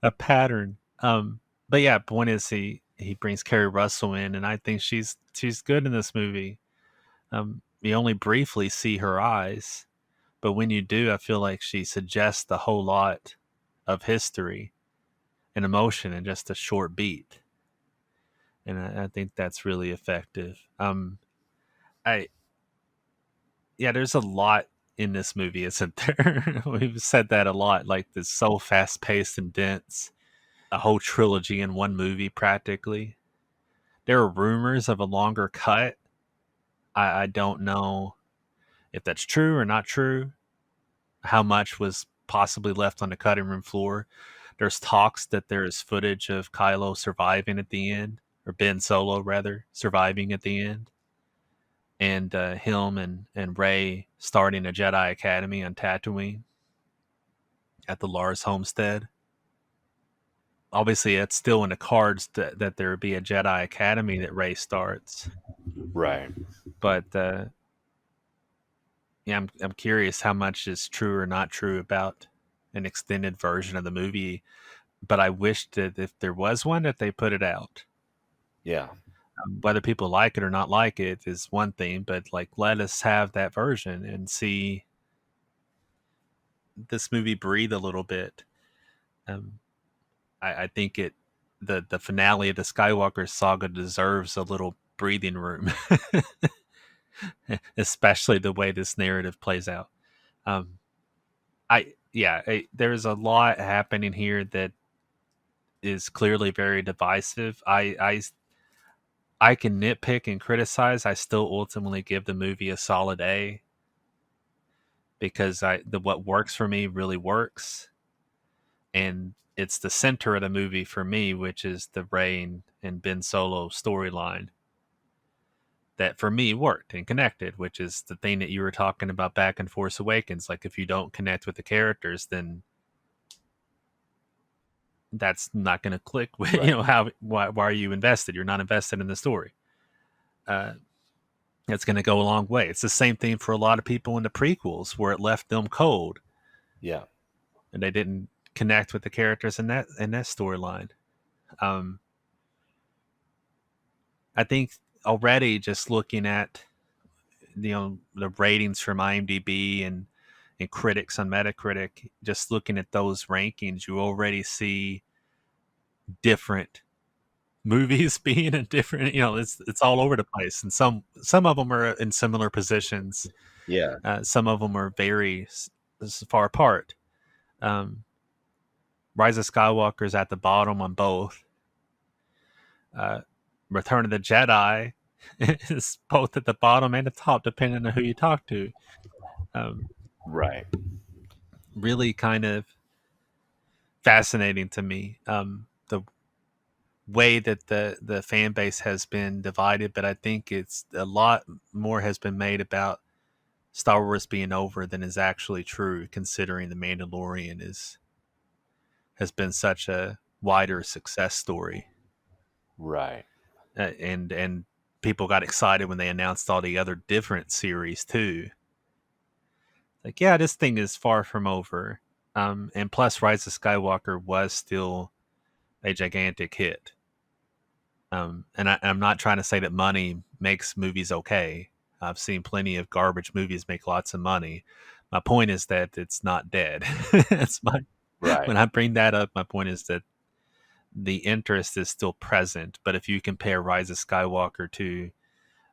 a pattern. But yeah, point is he brings Carrie Russell in, and I think she's good in this movie. You only briefly see her eyes, but when you do, I feel like she suggests a whole lot of history and emotion in just a short beat, and I think that's really effective. I There's a lot in this movie, isn't there? We've said that a lot. Like, it's so fast paced and dense. A whole trilogy in one movie, practically. There are rumors of a longer cut. I don't know if that's true or not true. How much was possibly left on the cutting room floor? There's talks that there is footage of Kylo surviving at the end, or Ben Solo rather surviving at the end, and him and Rey starting a Jedi Academy on Tatooine at the Lars homestead. Obviously, it's still in the cards that there be a Jedi Academy that Rey starts. Right. But yeah, I'm curious how much is true or not true about an extended version of the movie. But I wish that if there was one, that they put it out. Yeah. Whether people like it or not like it is one thing, but like, let us have that version and see this movie breathe a little bit. Um, I think the finale of the Skywalker saga deserves a little breathing room, especially the way this narrative plays out. Um, there's a lot happening here that is clearly very divisive. I can nitpick and criticize. I still ultimately give the movie a solid A because what works for me really works, and it's the center of the movie for me, which is the Rey and Ben Solo storyline that for me worked and connected, which is the thing that you were talking about back in Force Awakens. Like if you don't connect with the characters, then that's not going to click with Right. why are you invested? You're not invested in the story. Uh, it's going to go a long way. It's the same thing for a lot of people in the prequels where it left them cold Yeah. and they didn't connect with the characters in that storyline. Um, I think already just looking at the ratings from IMDb and critics on Metacritic, just looking at those rankings, you already see different movies being in different. It's all over the place, and some of them are in similar positions. Yeah. Some of them are very far apart. Rise of Skywalker is at the bottom on both. Return of the Jedi is both at the bottom and the top, depending on who you talk to. Um, Right. really kind of fascinating to me. The way that the fan base has been divided, but I think it's a lot more has been made about Star Wars being over than is actually true, considering the Mandalorian has been such a wider success story. Right. And people got excited when they announced all the other different series too. Like, yeah, this thing is far from over. And plus, Rise of Skywalker was still a gigantic hit. And I'm not trying to say that money makes movies okay. I've seen plenty of garbage movies make lots of money. My point is that it's not dead. That's my Right. When I bring that up, my point is that the interest is still present. But if you compare Rise of Skywalker to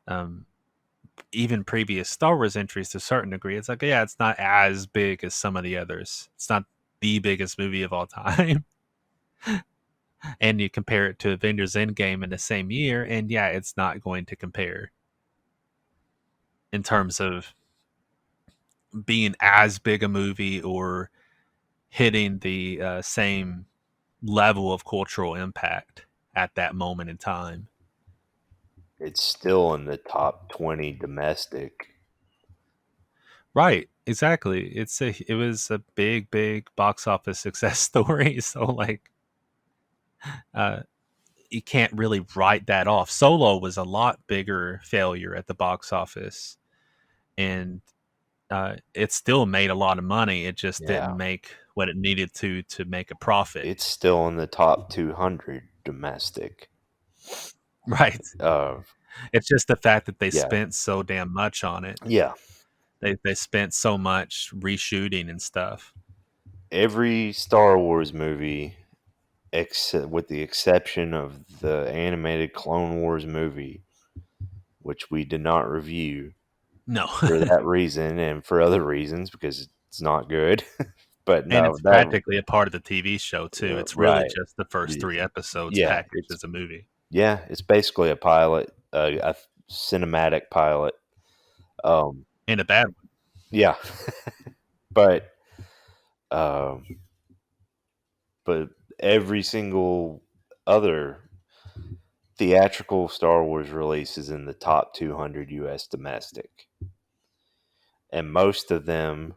um, even previous Star Wars entries to a certain degree, it's like, yeah, it's not as big as some of the others. It's not the biggest movie of all time. And you compare it to Avengers Endgame in the same year, and yeah, it's not going to compare in terms of being as big a movie or hitting the same level of cultural impact at that moment in time. It's still in the top 20 domestic. Right, exactly. It was a big box office success story. So like, uh, you can't really write that off. Solo was a lot bigger failure at the box office, and it still made a lot of money. It just Yeah. didn't make what it needed to make a profit. It's still in the top 200 domestic. Right. Uh, It's just the fact that they yeah. spent so damn much on it. Yeah. They spent so much reshooting and stuff. Every Star Wars movie, except with the exception of the animated Clone Wars movie, which we did not review No. for that reason and for other reasons because it's not good. But And no, it's that practically a part of the TV show too. It's really right. just the first 3 episodes Yeah, packaged as a movie. it's basically a pilot, a cinematic pilot. And a bad one. Yeah, but um, but every single other theatrical Star Wars release is in the top 200 U.S. domestic, and most of them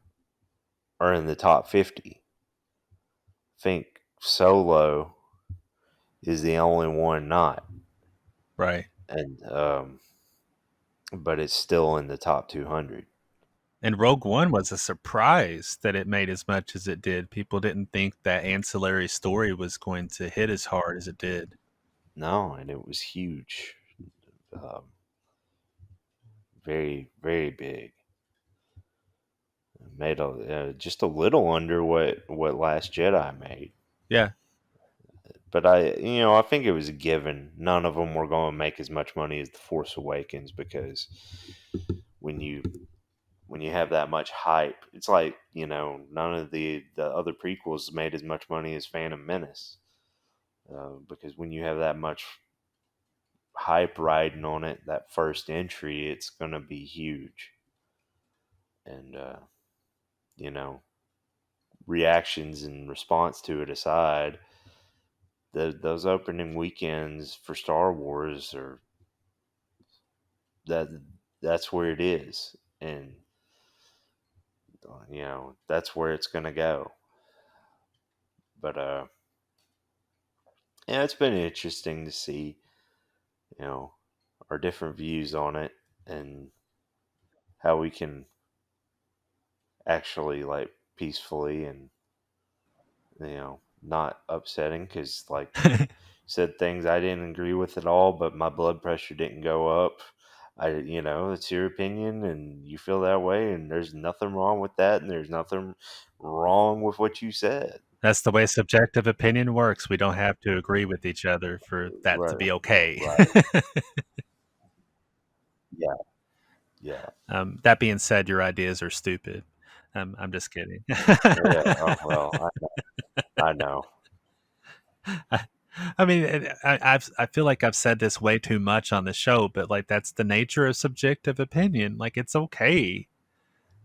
are in the top 50. I think Solo is the only one not, Right. and but it's still in the top 200. And Rogue One was a surprise that it made as much as it did. People didn't think that ancillary story was going to hit as hard as it did. No, and it was huge, um, very very big. Made just a little under what Last Jedi made. Yeah. But I think it was a given. None of them were going to make as much money as The Force Awakens because when you when you have that much hype, it's like none of the other prequels made as much money as Phantom Menace. because when you have that much hype riding on it, that first entry, it's going to be huge. And, you know, reactions and response to it aside, those opening weekends for Star Wars are that that's where it is, and that's where it's going to go. But yeah, it's been interesting to see, you know, our different views on it and how we can actually like peacefully and not upsetting, because like said things I didn't agree with at all, but my blood pressure didn't go up. It's your opinion and you feel that way, and there's nothing wrong with that, and there's nothing wrong with what you said. That's the way subjective opinion works. We don't have to agree with each other for that to Right, be okay. right. Yeah, yeah, That being said, your ideas are stupid. I'm just kidding. yeah. Oh, well, I know. I mean, I feel like I've said this way too much on the show, but like that's the nature of subjective opinion. Like it's okay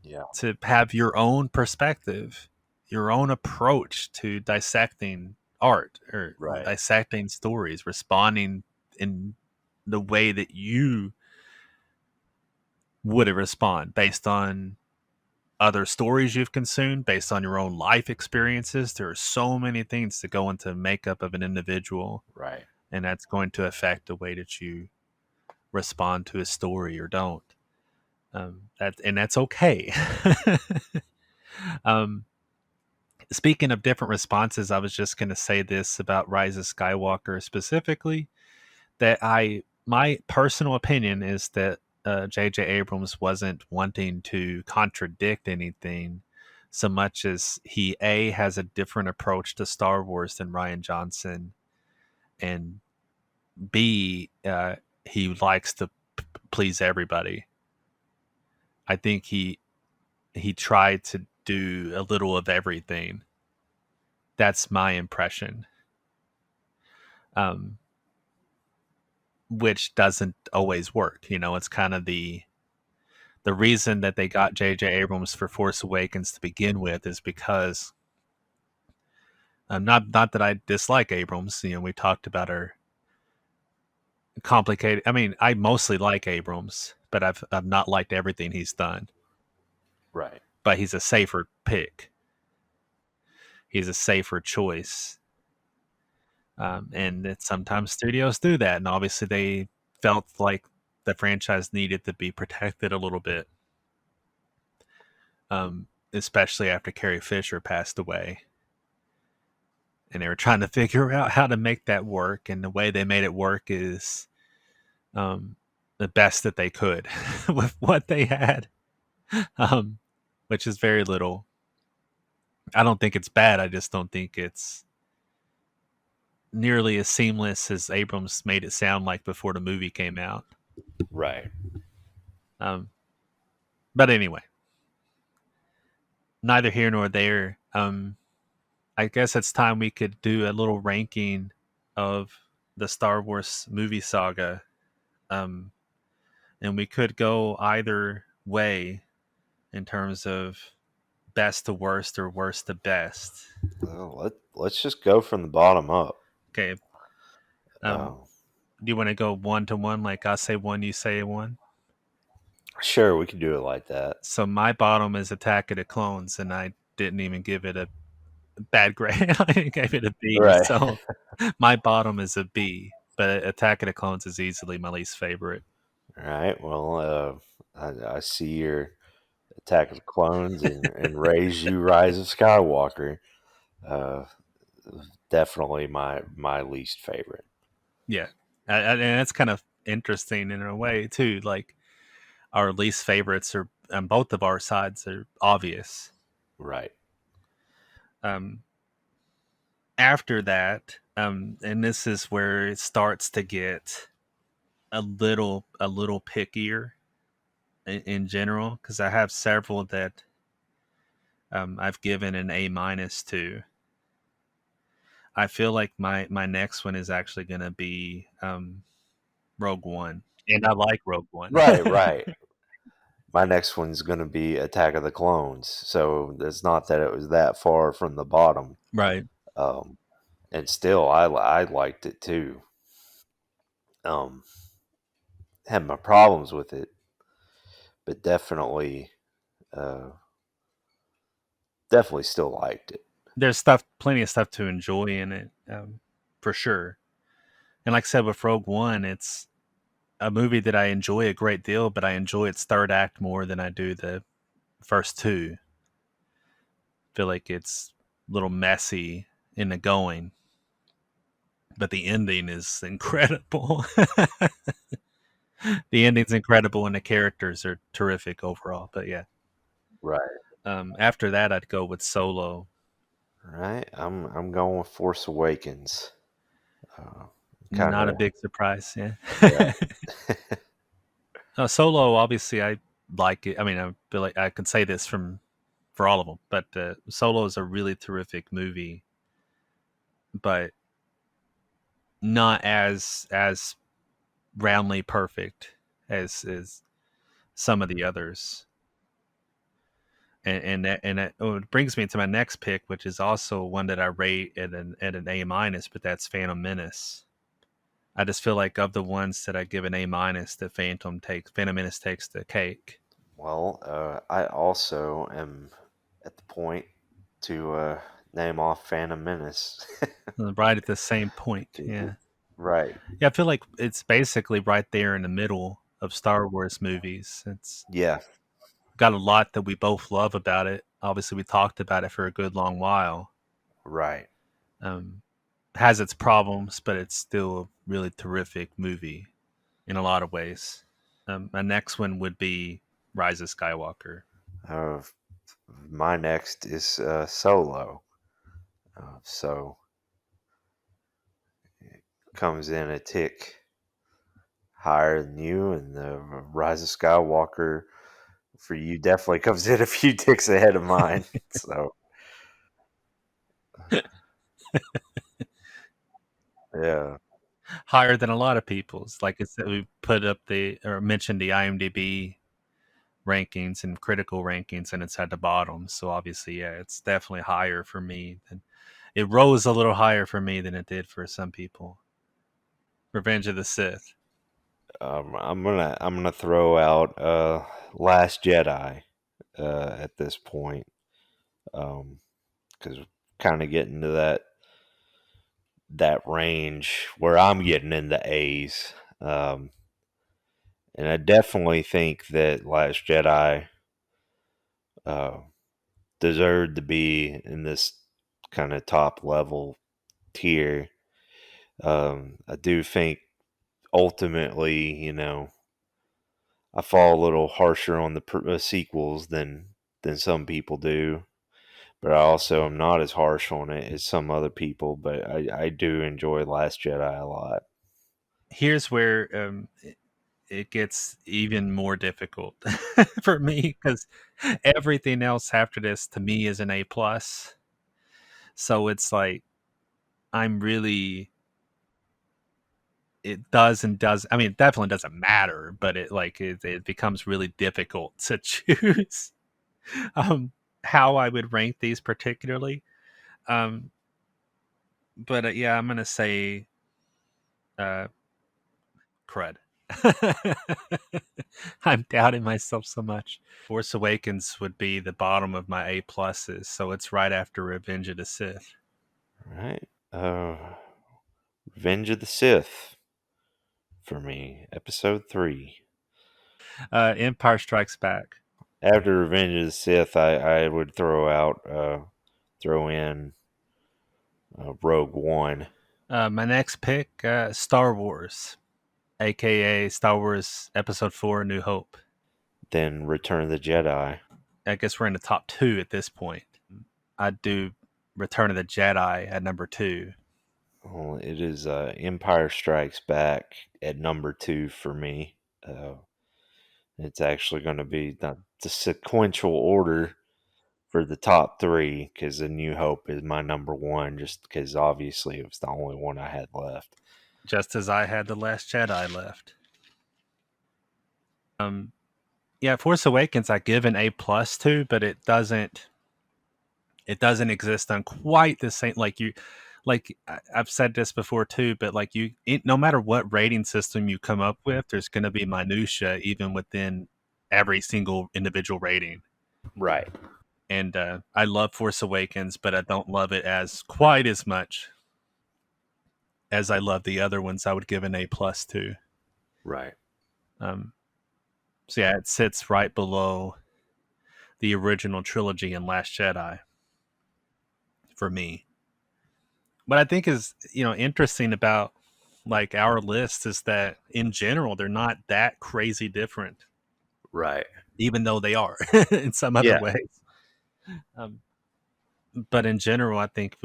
Yeah, to have your own perspective, your own approach to dissecting art or right, dissecting stories, responding in the way that you would respond based on other stories you've consumed, based on your own life experiences. There are so many things that go into makeup of an individual, right, and that's going to affect the way that you respond to a story or don't. That's okay. um, Speaking of different responses, I was just going to say this about Rise of Skywalker specifically, that my personal opinion is that J.J. Abrams wasn't wanting to contradict anything so much as he has a different approach to Star Wars than Rian Johnson, and B, he likes to please everybody. I think he tried to do a little of everything. That's my impression. Um, which doesn't always work. It's kind of the reason that they got J.J. Abrams for Force Awakens to begin with is because not that I dislike Abrams. We talked about our complicated. I mean, I mostly like Abrams, but I've not liked everything he's done. right. But he's a safer pick. He's a safer choice, and that sometimes studios do that. And obviously, they felt like the franchise needed to be protected a little bit, especially after Carrie Fisher passed away. And they were trying to figure out how to make that work. And the way they made it work is the best that they could with what they had, um, which is very little. I don't think it's bad. I just don't think it's nearly as seamless as Abrams made it sound like before the movie came out. Right. Um, but anyway, neither here nor there. I guess it's time we could do a little ranking of the Star Wars movie saga. Um, and we could go either way in terms of best to worst or worst to best. Well, let's just go from the bottom up. Okay. Uh, Do you want to go 1-1? Like I say one, you say one? sure, we can do it like that. So my bottom is Attack of the Clones, and I didn't even give it a bad grade. I gave it a B. Right. So my bottom is a B, but Attack of the Clones is easily my least favorite. All right. Well, I see your Attack of the Clones and raise you Rise of Skywalker. Uh, Definitely my least favorite. Yeah. And that's kind of interesting in a way, too. Like, our least favorites are on both of our sides are obvious. Right. After that, and this is where it starts to get a little pickier in general, because I have several that I've given an A- to. I feel like my next one is actually going to be Rogue One, and I like Rogue One. Right, right. My next one's going to be Attack of the Clones. So it's not that it was that far from the bottom. Right. Um, and still, I liked it too. Um, had my problems with it, but uh, definitely still liked it. There's plenty of stuff to enjoy in it, for sure. And like I said with Rogue One, it's a movie that I enjoy a great deal, but I enjoy its third act more than I do the first two. I feel like it's a little messy in the going, but the ending is incredible. The ending's incredible, and the characters are terrific overall. But yeah, Right, after that, I'd go with Solo. right. I'm going with Force Awakens. Uh, kind Not a of big surprise. Yeah. right. Solo, obviously, I like it. I mean, I feel like I can say this for all of them, but Solo is a really terrific movie, but not as roundly perfect as some of the others. It brings me to my next pick, which is also one that I rate at an A minus, but that's Phantom Menace. I just feel like of the ones that I give an A minus, the Phantom Menace takes the cake. Well, I also am at the point to name off Phantom Menace. Right at the same point. Yeah. Right. Yeah, I feel like it's basically right there in the middle of Star Wars movies. It's Yeah. got a lot that we both love about it. Obviously, we talked about it for a good long while. Right. Um, has its problems, but it's still a really terrific movie in a lot of ways. My next one would be Rise of Skywalker. Uh, my next is Solo. So comes in a tick higher than you, and the Rise of Skywalker for you definitely comes in a few ticks ahead of mine. So yeah, Higher than a lot of people's. Like I said, we put up or mentioned the IMDb rankings and critical rankings, and it's at the bottom. So obviously, yeah, it's definitely higher for me. It rose a little higher for me than it did for some people. Revenge of the Sith. I'm gonna throw out Last Jedi at this point, because kind of getting to that range where I'm getting into A's. And I definitely think that Last Jedi uh, deserved to be in this kind of top level tier. I do think ultimately, I fall a little harsher on the sequels than some people do, but I also am not as harsh on it as some other people. But I do enjoy Last Jedi a lot. Here's where it gets even more difficult for me because everything else after this to me is an A plus. So it's like I'm really it does and does. I mean, it definitely doesn't matter, but it becomes really difficult to choose um, how I would rank these particularly. Um, but yeah, I'm gonna say uh, crud. I'm doubting myself so much. Force Awakens would be the bottom of my A pluses, so it's right after Revenge of the Sith. All right. Revenge of the Sith for me, episode 3. Empire Strikes Back. After Revenge of the Sith, I would throw in Rogue One, My next pick, Star Wars, aka Star Wars Episode 4: A New Hope. then Return of the Jedi. I guess we're in the top two at this point. I'd do Return of the Jedi at number 2. Well, it is Empire Strikes Back at number 2 for me. It's actually going to be not the sequential order. for the top three, because A New Hope is my number one, just because obviously it was the only one I had left. Just as I had The Last Jedi left. Yeah, Force Awakens I give an A+ to, but it doesn't exist on quite the same, I've said this before too, but no matter what rating system you come up with, there's going to be minutia even within every single individual rating. Right. And I love Force Awakens, but I don't love it as quite as much as I love the other ones. I would give an A+ to. Right. So yeah, it sits right below the original trilogy and Last Jedi for me. What I think is, interesting about like our list is that in general they're not that crazy different, Right. even though they are in some other Yeah. ways. But in general, I think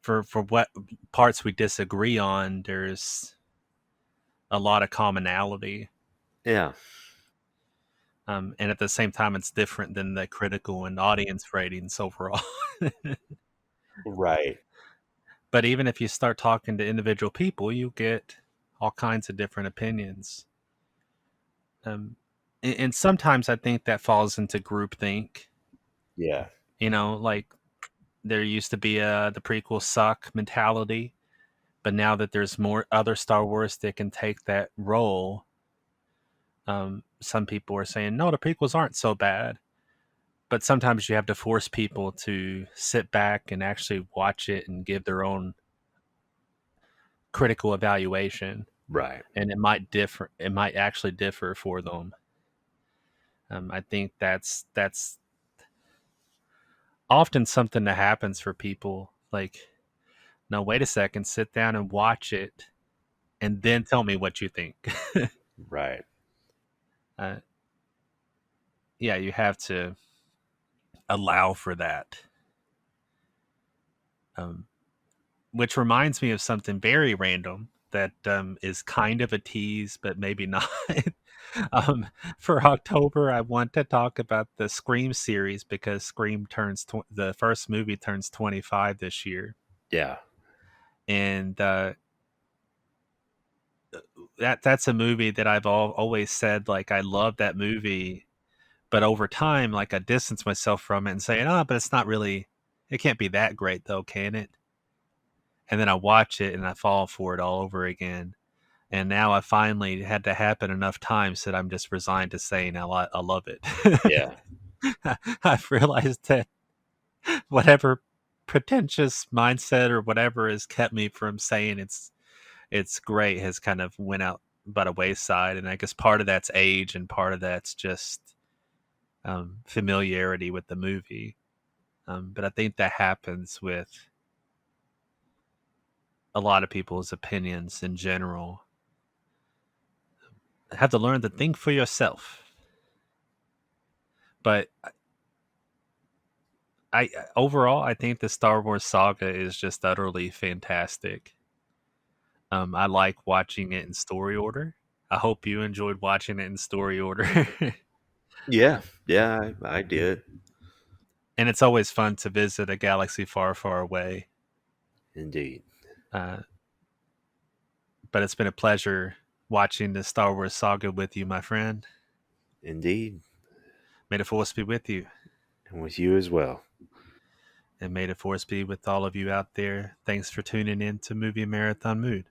for what parts we disagree on, there's a lot of commonality. Yeah. And at the same time, it's different than the critical and audience ratings overall. Right. But even if you start talking to individual people, you get all kinds of different opinions. And sometimes I think that falls into groupthink. Yeah. Like there used to be the prequels suck mentality, but now that there's more other Star Wars that can take that role, some people are saying, no, the prequels aren't so bad. But sometimes you have to force people to sit back and actually watch it and give their own critical evaluation. Right. And it might differ. It might actually differ for them. I think that's often something that happens for people. Like, no, wait a second, sit down and watch it, and then tell me what you think. Right. uh, yeah, you have to allow for that. Which reminds me of something very random that is kind of a tease, but maybe not. For October, I want to talk about the Scream series because Scream the first movie turns 25 this year. Yeah. And that's a movie that I've always said, like, I love that movie, but over time, like, I distance myself from it and saying, oh, but it's not really, it can't be that great though, can it? And then I watch it and I fall for it all over again. And now I finally had to happen enough times that I'm just resigned to saying I love it. Yeah. I've realized that whatever pretentious mindset or whatever has kept me from saying it's great has kind of went out by the wayside. And I guess part of that's age and part of that's just familiarity with the movie. But I think that happens with a lot of people's opinions in general. Have to learn to think for yourself. But I overall, I think the Star Wars saga is just utterly fantastic. I like watching it in story order. I hope you enjoyed watching it in story order. Yeah. Yeah. I did. And it's always fun to visit a galaxy far, far away. Indeed. But it's been a pleasure watching the Star Wars saga with you, my friend. Indeed. May the Force be with you. And with you as well. And may the Force be with all of you out there. Thanks for tuning in to Movie Marathon Mood.